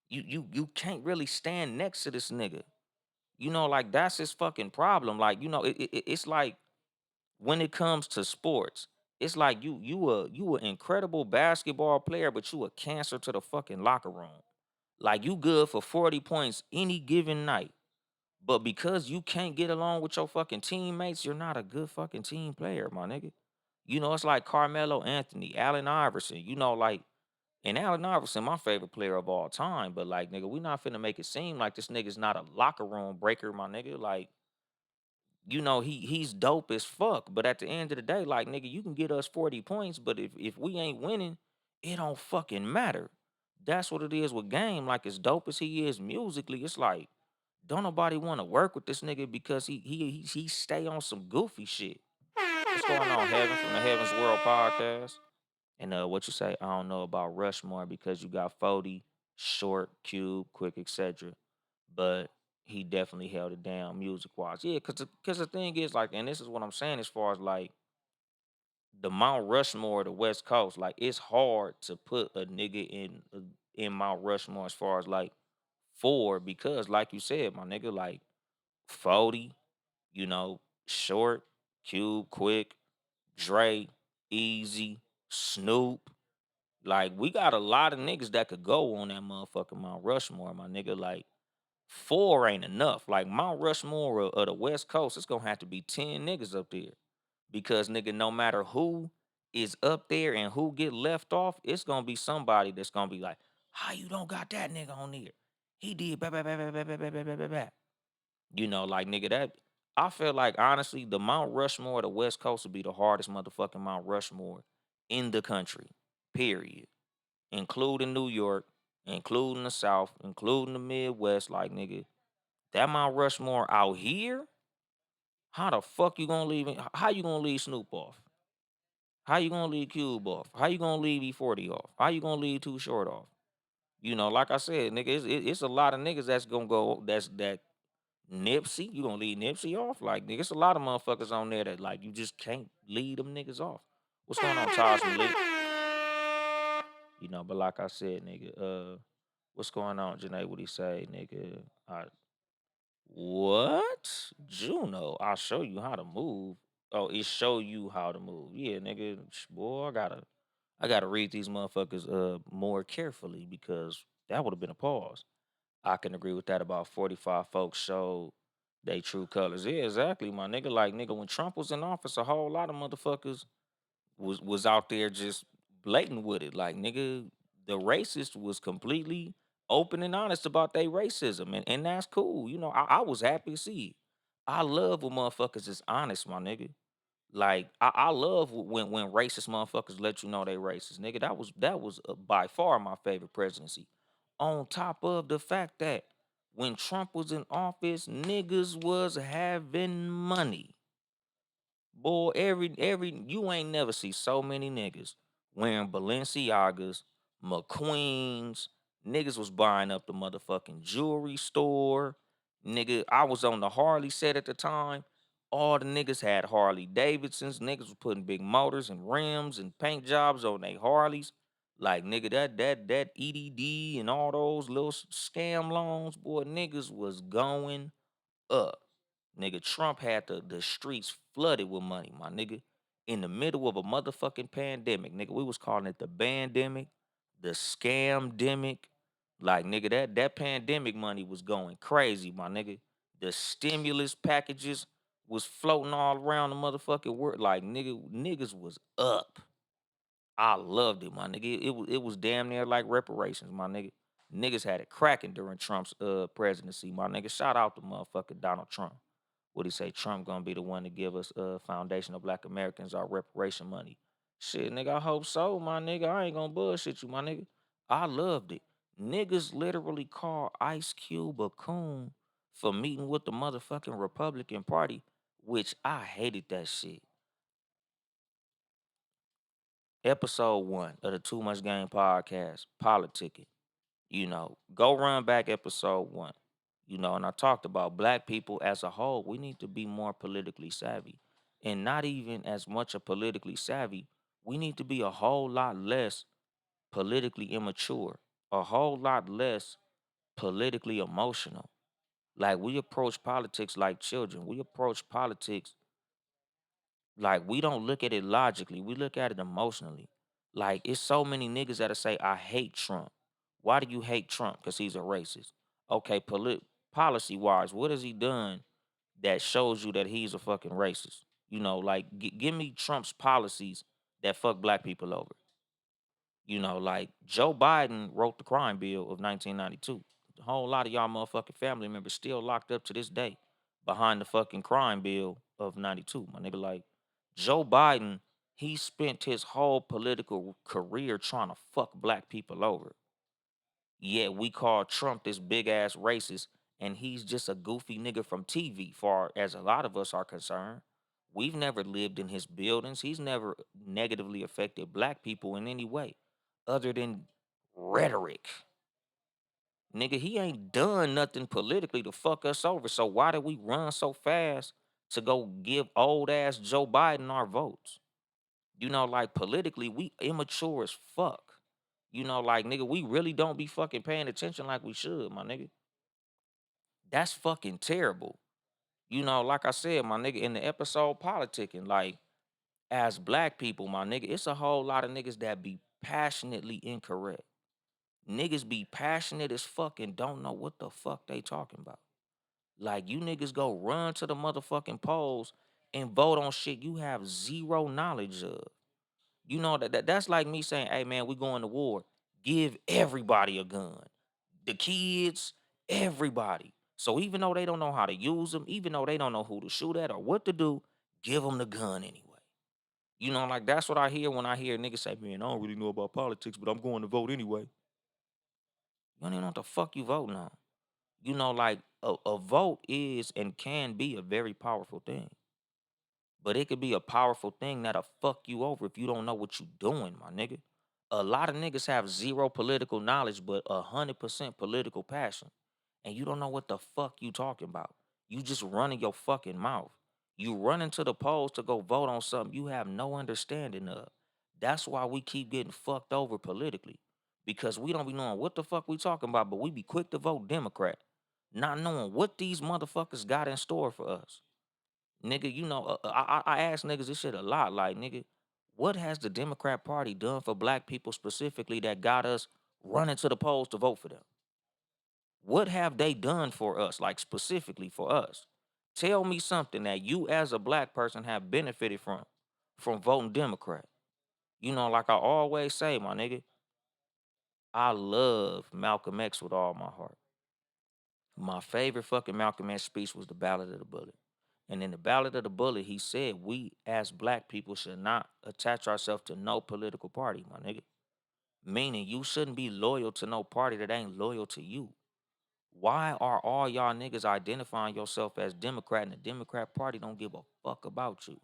you can't really stand next to this nigga. Like that's his fucking problem. Like, it's like when it comes to sports, it's like you a incredible basketball player, but you a cancer to the fucking locker room. Like you good for 40 points any given night. But because you can't get along with your fucking teammates, you're not a good fucking team player, my nigga. It's like Carmelo Anthony, Allen Iverson, like, and Allen Iverson, my favorite player of all time. But like, nigga, we not finna make it seem like this nigga's not a locker room breaker, my nigga. Like, he's dope as fuck. But at the end of the day, like, nigga, you can get us 40 points, but if we ain't winning, it don't fucking matter. That's what it is with Game. Like, as dope as he is musically, it's like, don't nobody want to work with this nigga because he stay on some goofy shit. What's going on, Heaven from the Heaven's World podcast? And what you say? I don't know about Rushmore because you got 40, Short, Cube, Quick, etc. But he definitely held it down music wise. Yeah, because the thing is like, and this is what I'm saying as far as like the Mount Rushmore of the West Coast. Like it's hard to put a nigga in Mount Rushmore as far as like four because, like you said, my nigga, like 40, you know, Short, Cube, Quick, Dre, Easy, Snoop. Like we got a lot of niggas that could go on that motherfucking Mount Rushmore, my nigga. Like four ain't enough. Like Mount Rushmore of the West Coast, it's gonna have to be 10 niggas up there. Because nigga, no matter who is up there and who get left off, it's gonna be somebody that's gonna be like, how you don't got that nigga on there? He did blah, blah, blah, blah, blah, blah, blah, blah, blah, blah, blah. You know, like nigga, that I feel like honestly, the Mount Rushmore of the West Coast would be the hardest motherfucking Mount Rushmore in the country. Period. Including New York, including the South, including the Midwest. Like nigga, that Mount Rushmore out here, how the fuck you gonna leave? How you gonna leave Snoop off? How you gonna leave Cube off? How you gonna leave E40 off? How you gonna leave Too Short off? You know, like I said, nigga, it's a lot of niggas that's gonna go. That's that Nipsey. You gonna leave Nipsey off? Like, nigga, it's a lot of motherfuckers on there that like you just can't leave them niggas off. What's going on, Taj Malik? You know, but like I said, nigga, what's going on, Janae? What he say, nigga? What? Juno, I'll show you how to move. Oh, it show you how to move. Yeah, nigga, boy, I gotta read these motherfuckers more carefully because that would have been a pause. I can agree with that. About 45 folks showed they true colors. Yeah, exactly, my nigga. Like nigga, when Trump was in office, a whole lot of motherfuckers was out there just blatant with it. Like nigga, the racist was completely open and honest about their racism, and that's cool. You know, I was happy to see it. I love when motherfuckers is honest, my nigga. Like I love when racist motherfuckers let you know they racist, nigga. That was by far my favorite presidency. On top of the fact that when Trump was in office, niggas was having money. Boy, every you ain't never see so many niggas wearing Balenciagas, McQueens. Niggas was buying up the motherfucking jewelry store. Nigga, I was on the Harley set at the time. All the niggas had Harley Davidsons. Niggas was putting big motors and rims and paint jobs on their Harleys. Like nigga, that EDD and all those little scam loans, boy, niggas was going up. Nigga, Trump had the streets flooded with money, my nigga. In the middle of a motherfucking pandemic, nigga. We was calling it the bandemic, the scam demic. Like, nigga, that pandemic money was going crazy, my nigga. The stimulus packages was floating all around the motherfucking world. Like, niggas was up. I loved it, my nigga. It was damn near like reparations, my nigga. Niggas had it cracking during Trump's presidency, my nigga. Shout out to motherfucking Donald Trump. What he say? Trump gonna be the one to give us foundation of Black Americans our reparation money. Shit, nigga, I hope so, my nigga. I ain't gonna bullshit you, my nigga. I loved it. Niggas literally called Ice Cube a coon for meeting with the motherfucking Republican Party, which I hated that shit. Episode 1 of the Too Much Game podcast, politicking. Go run back episode 1. And I talked about black people as a whole. We need to be more politically savvy. And not even as much a politically savvy, we need to be a whole lot less politically immature, a whole lot less politically emotional. Like we approach politics like children. We approach politics like we don't look at it logically. We look at it emotionally. Like it's so many niggas that'll say, I hate Trump. Why do you hate Trump? Because he's a racist. Okay, policy wise, what has he done that shows you that he's a fucking racist? Like give me Trump's policies that fuck black people over. Like Joe Biden wrote the crime bill of 1992. A whole lot of y'all motherfucking family members still locked up to this day behind the fucking crime bill of 92. My nigga, like Joe Biden, he spent his whole political career trying to fuck black people over. Yet we call Trump this big ass racist, and he's just a goofy nigga from TV, far as a lot of us are concerned. We've never lived in his buildings. He's never negatively affected black people in any way other than rhetoric. Nigga, he ain't done nothing politically to fuck us over. So why did we run so fast to go give old ass Joe Biden our votes? Like politically, we immature as fuck. Like nigga, we really don't be fucking paying attention like we should, my nigga. That's fucking terrible. Like I said, my nigga, in the episode politicking, like as black people, my nigga, it's a whole lot of niggas that be passionately incorrect. Niggas be passionate as fuck and don't know what the fuck they talking about. Like you niggas go run to the motherfucking polls and vote on shit you have zero knowledge of. That's like me saying, hey man, we going to war. Give everybody a gun. The kids, everybody. So even though they don't know how to use them, even though they don't know who to shoot at or what to do, give them the gun anyway. Like that's what I hear when I hear niggas say, man, I don't really know about politics, but I'm going to vote anyway. You don't even know what the fuck you voting on. Like a vote is and can be a very powerful thing. But it could be a powerful thing that'll fuck you over if you don't know what you doing, my nigga. A lot of niggas have zero political knowledge, but 100% political passion. And you don't know what the fuck you talking about. You just running your fucking mouth. You running to the polls to go vote on something you have no understanding of. That's why we keep getting fucked over politically. Because we don't be knowing what the fuck we talking about, but we be quick to vote Democrat. Not knowing what these motherfuckers got in store for us. Nigga, I ask niggas this shit a lot. Like, nigga, what has the Democrat Party done for black people specifically that got us running to the polls to vote for them? What have they done for us, like specifically for us? Tell me something that you as a black person have benefited from voting Democrat. Like I always say, my nigga, I love Malcolm X with all my heart. My favorite fucking Malcolm X speech was the Ballad of the Bullet. And in the Ballad of the Bullet, he said we as black people should not attach ourselves to no political party, my nigga. Meaning you shouldn't be loyal to no party that ain't loyal to you. Why are all y'all niggas identifying yourself as Democrat and the Democrat Party don't give a fuck about you?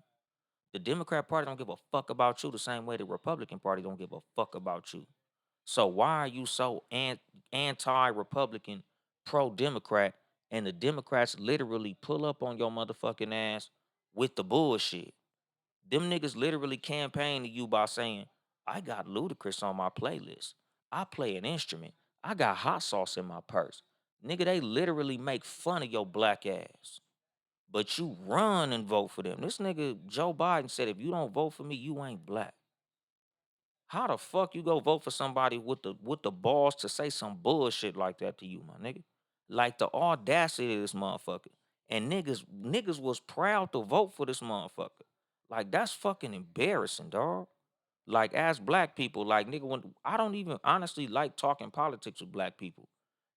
The Democrat Party don't give a fuck about you the same way the Republican Party don't give a fuck about you. So why are you so anti-Republican, pro-Democrat, and the Democrats literally pull up on your motherfucking ass with the bullshit? Them niggas literally campaign to you by saying, I got Ludacris on my playlist. I play an instrument. I got hot sauce in my purse. Nigga, they literally make fun of your black ass. But you run and vote for them. This nigga Joe Biden said, if you don't vote for me, you ain't black. How the fuck you go vote for somebody with the balls to say some bullshit like that to you, my nigga? Like the audacity of this motherfucker. And niggas was proud to vote for this motherfucker. Like that's fucking embarrassing, dog. Like as black people, like nigga, when I don't even honestly like talking politics with black people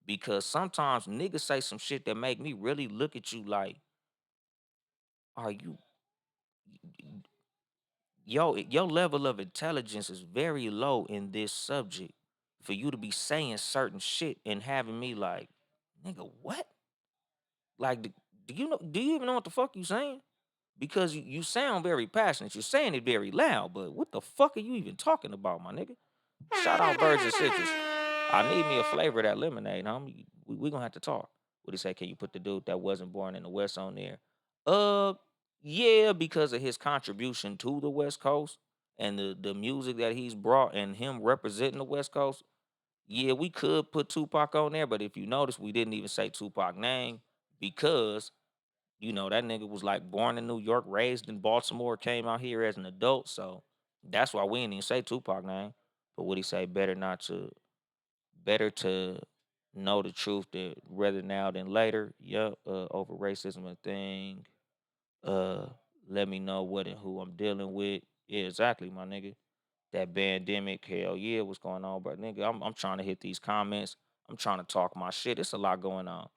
because sometimes niggas say some shit that make me really look at you like, are you your level of intelligence is very low in this subject for you to be saying certain shit and having me like, nigga, what? Like, do you even know what the fuck you saying? Because you sound very passionate. You're saying it very loud, but what the fuck are you even talking about, my nigga? Shout out Virgin Citrus. I need me a flavor of that lemonade, homie. We gonna have to talk. What he say? Can you put the dude that wasn't born in the West on there? Uh, yeah, because of his contribution to the West Coast and the music that he's brought and him representing the West Coast. Yeah, we could put Tupac on there, but if you notice, we didn't even say Tupac name because that nigga was like born in New York, raised in Baltimore, came out here as an adult. So that's why we didn't even say Tupac name. But what he say? Better to know the truth that rather now than later. Yup. Over racism a thing. Uh, let me know what and who I'm dealing with. Yeah, exactly, my nigga. That pandemic, hell yeah, what's going on? But nigga, I'm trying to hit these comments. I'm trying to talk my shit. It's a lot going on.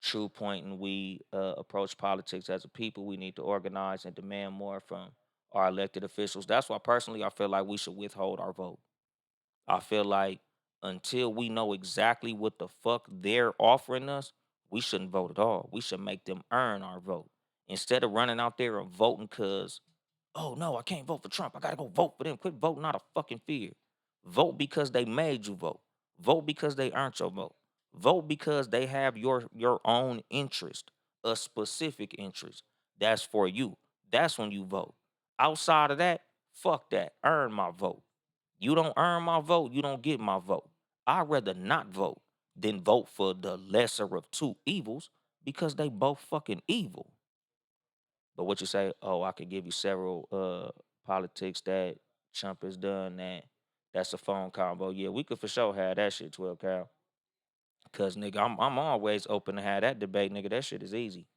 True point, and we approach politics as a people. We need to organize and demand more from our elected officials. That's why personally I feel like we should withhold our vote. I feel like until we know exactly what the fuck they're offering us, we shouldn't vote at all. We should make them earn our vote. Instead of running out there and voting because, oh no, I can't vote for Trump. I gotta go vote for them. Quit voting out of fucking fear. Vote because they made you vote. Vote because they earned your vote. Vote because they have your own interest, a specific interest. That's for you. That's when you vote. Outside of that, Fuck that. Earn my vote. You don't earn my vote, you don't get my vote. I'd rather not vote than vote for the lesser of two evils because they both fucking evil. But what you say, oh, I could give you several politics that Trump has done that's a phone combo. Yeah, we could for sure have that shit, 12 Cal. Cause nigga, I'm always open to have that debate, nigga. That shit is easy.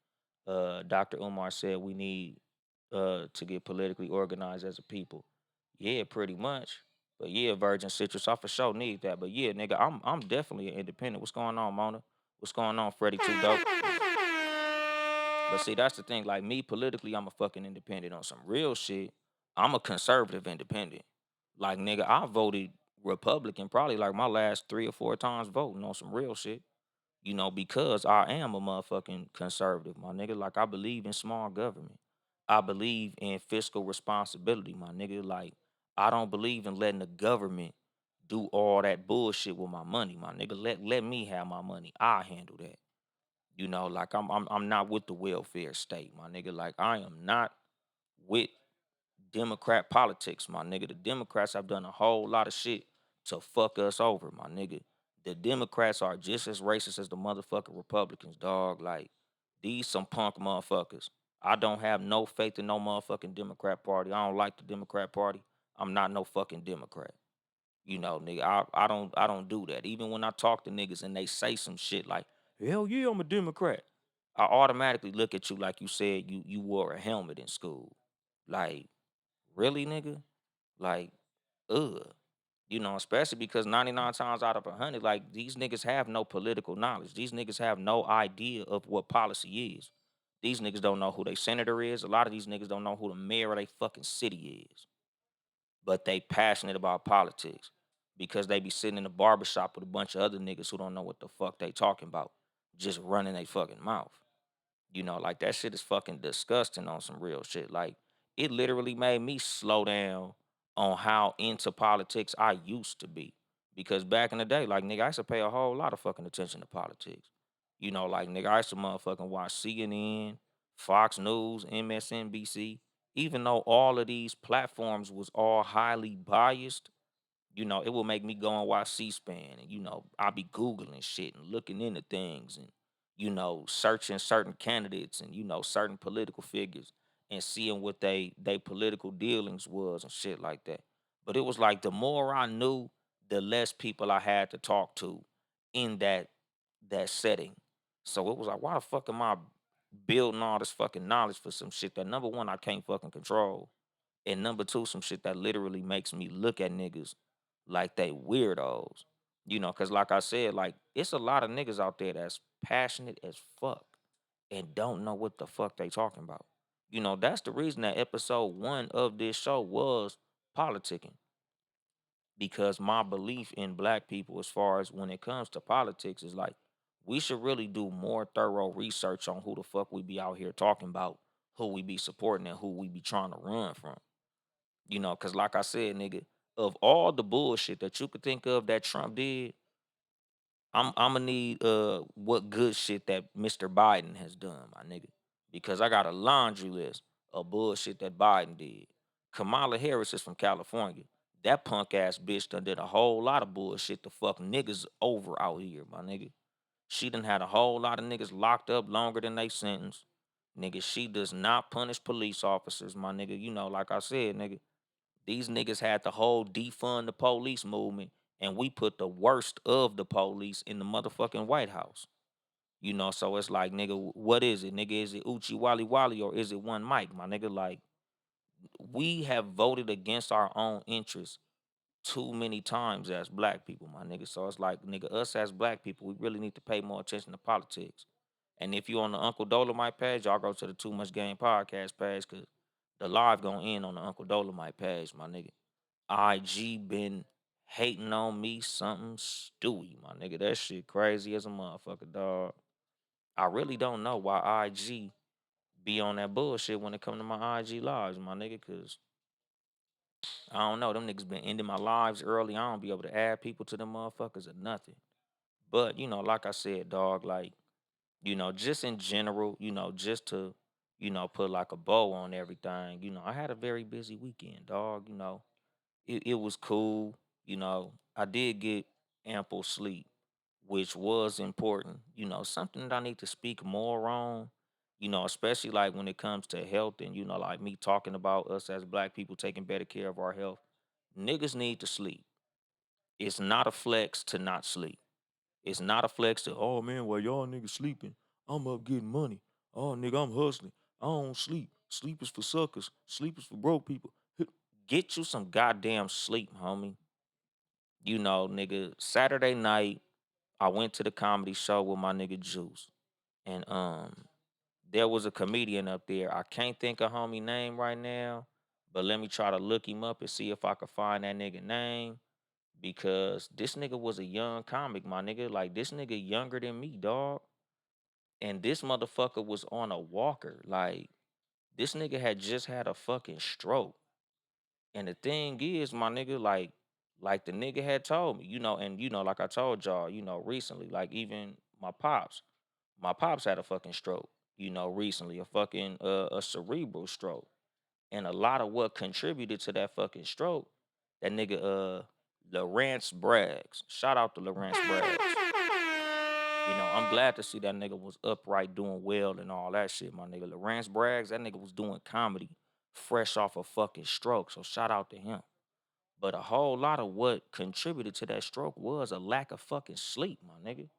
Dr. Umar said we need to get politically organized as a people. Yeah, pretty much. But yeah, Virgin Citrus, I for sure need that. But yeah, nigga, I'm definitely an independent. What's going on, Mona? What's going on, Freddie Too Dope? But see, that's the thing. Like me politically, I'm a fucking independent on some real shit. I'm a conservative independent. Like nigga, I voted Republican probably like my last 3 or 4 times voting on some real shit. Because I am a motherfucking conservative, my nigga. Like I believe in small government. I believe in fiscal responsibility, my nigga. Like I don't believe in letting the government do all that bullshit with my money, my nigga. Let me have my money. I handle that. Like I'm not with the welfare state, my nigga. Like I am not with Democrat politics, my nigga. The Democrats have done a whole lot of shit to fuck us over, my nigga. The Democrats are just as racist as the motherfucking Republicans, dog. Like, these some punk motherfuckers. I don't have no faith in no motherfucking Democrat Party. I don't like the Democrat Party. I'm not no fucking Democrat. Nigga, I don't do that. Even when I talk to niggas and they say some shit like, hell yeah, I'm a Democrat. I automatically look at you like you said you wore a helmet in school. Like, really, nigga? Like, ugh. Especially because 99 times out of 100, like, these niggas have no political knowledge. These niggas have no idea of what policy is. These niggas don't know who their senator is. A lot of these niggas don't know who the mayor of their fucking city is. But they passionate about politics because they be sitting in the barbershop with a bunch of other niggas who don't know what the fuck they talking about, just running their fucking mouth. Like that shit is fucking disgusting on some real shit. Like it literally made me slow down on how into politics I used to be. Because back in the day, like nigga, I used to pay a whole lot of fucking attention to politics. Like nigga, I used to motherfucking watch CNN, Fox News, MSNBC. Even though all of these platforms was all highly biased, it will make me go and watch C-SPAN, and I'll be googling shit and looking into things, and searching certain candidates and certain political figures and seeing what they political dealings was and shit like that. But it was like the more I knew, the less people I had to talk to in that setting. So it was like, why the fuck am I building all this fucking knowledge for some shit that number one I can't fucking control, and number two, some shit that literally makes me look at niggas like they weirdos. Cause like I said, like it's a lot of niggas out there that's passionate as fuck and don't know what the fuck they talking about. That's the reason that episode 1 of this show was politicking. Because my belief in black people as far as when it comes to politics is like we should really do more thorough research on who the fuck we be out here talking about, who we be supporting and who we be trying to run from. Cause like I said, nigga, of all the bullshit that you could think of that Trump did, I'm gonna need what good shit that Mr. Biden has done, my nigga. Because I got a laundry list of bullshit that Biden did. Kamala Harris is from California. That punk ass bitch done did a whole lot of bullshit to fuck niggas over out here, my nigga. She done had a whole lot of niggas locked up longer than they sentence. Nigga, she does not punish police officers, my nigga. Like I said, nigga, these niggas had the whole defund the police movement, and we put the worst of the police in the motherfucking White House. So it's like, nigga, what is it? Nigga, is it Uchi Wally Wally or is it one Mike? My nigga, like, we have voted against our own interests too many times as black people, my nigga. So it's like, nigga, us as black people, we really need to pay more attention to politics. And if you on the Uncle Dolemite page, y'all go to the Too Much Game podcast page, because the live gonna end on the Uncle Dolemite page, my nigga. IG been hating on me something stewy, my nigga. That shit crazy as a motherfucker, dog. I really don't know why IG be on that bullshit when it come to my IG lives, my nigga, cause I don't know. Them niggas been ending my lives early. I don't be able to add people to them motherfuckers or nothing. But, like I said, dog, like, just in general, just to, put like a bow on everything. I had a very busy weekend, dog. It was cool. I did get ample sleep, which was important. Something that I need to speak more on, especially like when it comes to health and, like me talking about us as black people taking better care of our health. Niggas need to sleep. It's not a flex to not sleep. It's not a flex to, oh man, while y'all niggas sleeping, I'm up getting money. Oh nigga, I'm hustling. I don't sleep. Sleep is for suckers. Sleep is for broke people. Get you some goddamn sleep, homie. Nigga, Saturday night, I went to the comedy show with my nigga Juice. And there was a comedian up there. I can't think of homie name right now, but let me try to look him up and see if I can find that nigga name. Because this nigga was a young comic, my nigga. Like this nigga younger than me, dog. And this motherfucker was on a walker. Like this nigga had just had a fucking stroke. And the thing is, my nigga, like the nigga had told me, and like I told y'all, recently, like even my pops had a fucking stroke, recently, a fucking a cerebral stroke. And a lot of what contributed to that fucking stroke, that nigga Lawrence Braggs. Shout out to Lawrence Braggs. I'm glad to see that nigga was upright, doing well, and all that shit, my nigga. Lawrence Braggs, that nigga was doing comedy fresh off a fucking stroke. So shout out to him. But a whole lot of what contributed to that stroke was a lack of fucking sleep, my nigga.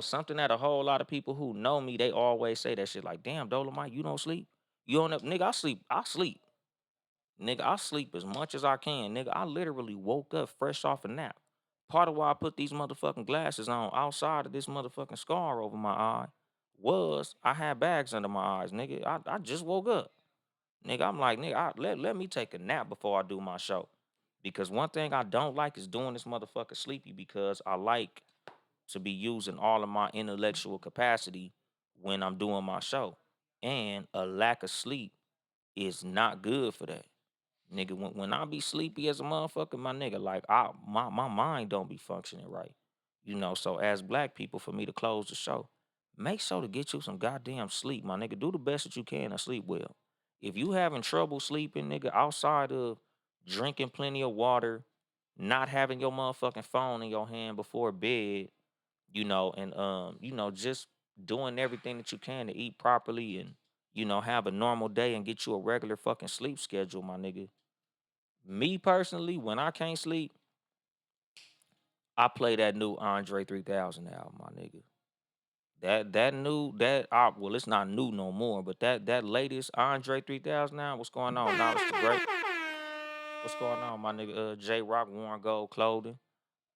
Something that a whole lot of people who know me, they always say that shit like, damn, Dolemite, you don't sleep? You don't have, nigga, I sleep. I sleep. Nigga, I sleep as much as I can. Nigga, I literally woke up fresh off a nap. Part of why I put these motherfucking glasses on outside of this motherfucking scar over my eye was I had bags under my eyes, nigga. I just woke up. Nigga, I'm like, nigga, let me take a nap before I do my show. Because one thing I don't like is doing this motherfucker sleepy because I like to be using all of my intellectual capacity when I'm doing my show. And a lack of sleep is not good for that. Nigga, when I be sleepy as a motherfucker, my nigga, like my mind don't be functioning right. So as black people, for me to close the show, make sure to get you some goddamn sleep, my nigga. Do the best that you can to sleep well. If you having trouble sleeping, nigga, outside of drinking plenty of water, not having your motherfucking phone in your hand before bed, and just doing everything that you can to eat properly and, have a normal day and get you a regular fucking sleep schedule, my nigga. Me personally, when I can't sleep, I play that new Andre 3000 album, my nigga. That new well, it's not new no more, but that latest Andre 3000 now, what's going on? Now it's the great. What's going on, my nigga? J Rock Warren Gold clothing.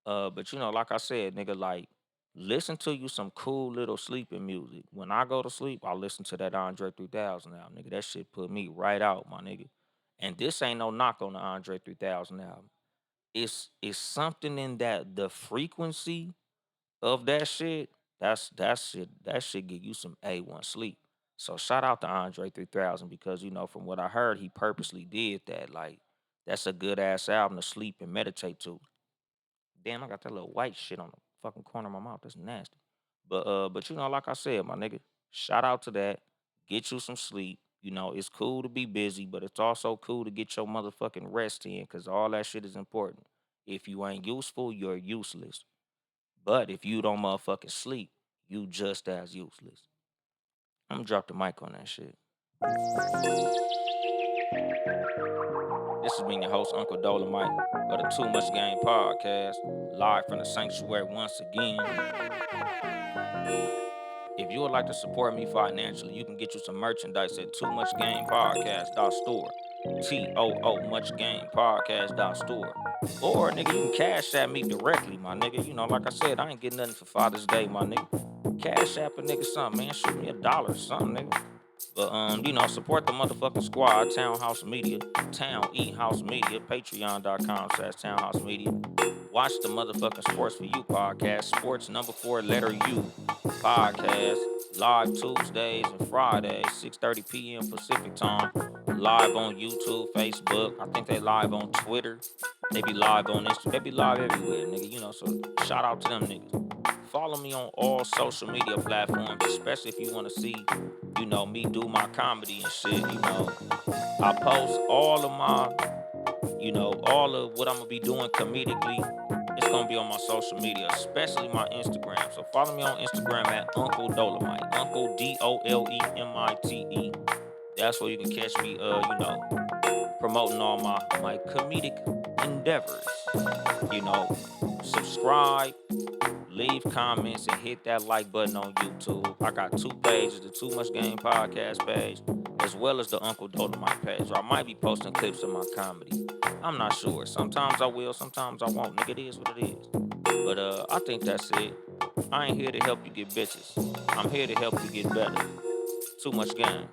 But like I said, nigga, like listen to you some cool little sleeping music. When I go to sleep, I listen to that Andre 3000 album, nigga. That shit put me right out, my nigga. And this ain't no knock on the Andre 3000 album. It's something in that the frequency of that shit. That shit give you some A1 sleep. So shout out to Andre 3000 because from what I heard, he purposely did that. Like that's a good ass album to sleep and meditate to. Damn, I got that little white shit on the fucking corner of my mouth. That's nasty. But like I said, my nigga, shout out to that. Get you some sleep. It's cool to be busy, but it's also cool to get your motherfucking rest in because all that shit is important. If you ain't useful, you're useless. But if you don't motherfucking sleep, you just as useless. I'm gonna drop the mic on that shit. This has been your host, Uncle Dolemite, of the Too Much Game Podcast, live from the sanctuary once again. If you would like to support me financially, you can get you some merchandise at toomuchgamepodcast.store. TOO muchgamepodcast.store. Or nigga, you can cash at me directly, my nigga. Like I said, I ain't getting nothing for Father's Day, my nigga. Cash app a nigga something, man. Shoot me $1 or something, nigga. But support the motherfucking squad, Townhouse Media, Town E House Media, patreon.com/Townhouse Media. Watch the motherfucking Sports for You podcast, Sports number 4 letter U podcast, live Tuesdays and Fridays, 6:30 p.m. Pacific time. Live on YouTube, Facebook. I think they live on Twitter. They be live on Instagram. They be live everywhere, nigga. So shout out to them niggas. Follow me on all social media platforms, especially if you want to see me do my comedy and shit, I post all of my, all of what I'm gonna be doing comedically. It's gonna be on my social media, especially my Instagram. So follow me on Instagram at Uncle Dolemite, Uncle Dolemite. That's where you can catch me, promoting all my comedic endeavors. You know, subscribe, leave comments, and hit that like button on YouTube. I got two pages, the Too Much Game podcast page, as well as the Uncle Dolemite page. Or I might be posting clips of my comedy. I'm not sure. Sometimes I will, sometimes I won't. Nigga, it is what it is. But I think that's it. I ain't here to help you get bitches. I'm here to help you get better. Too much game.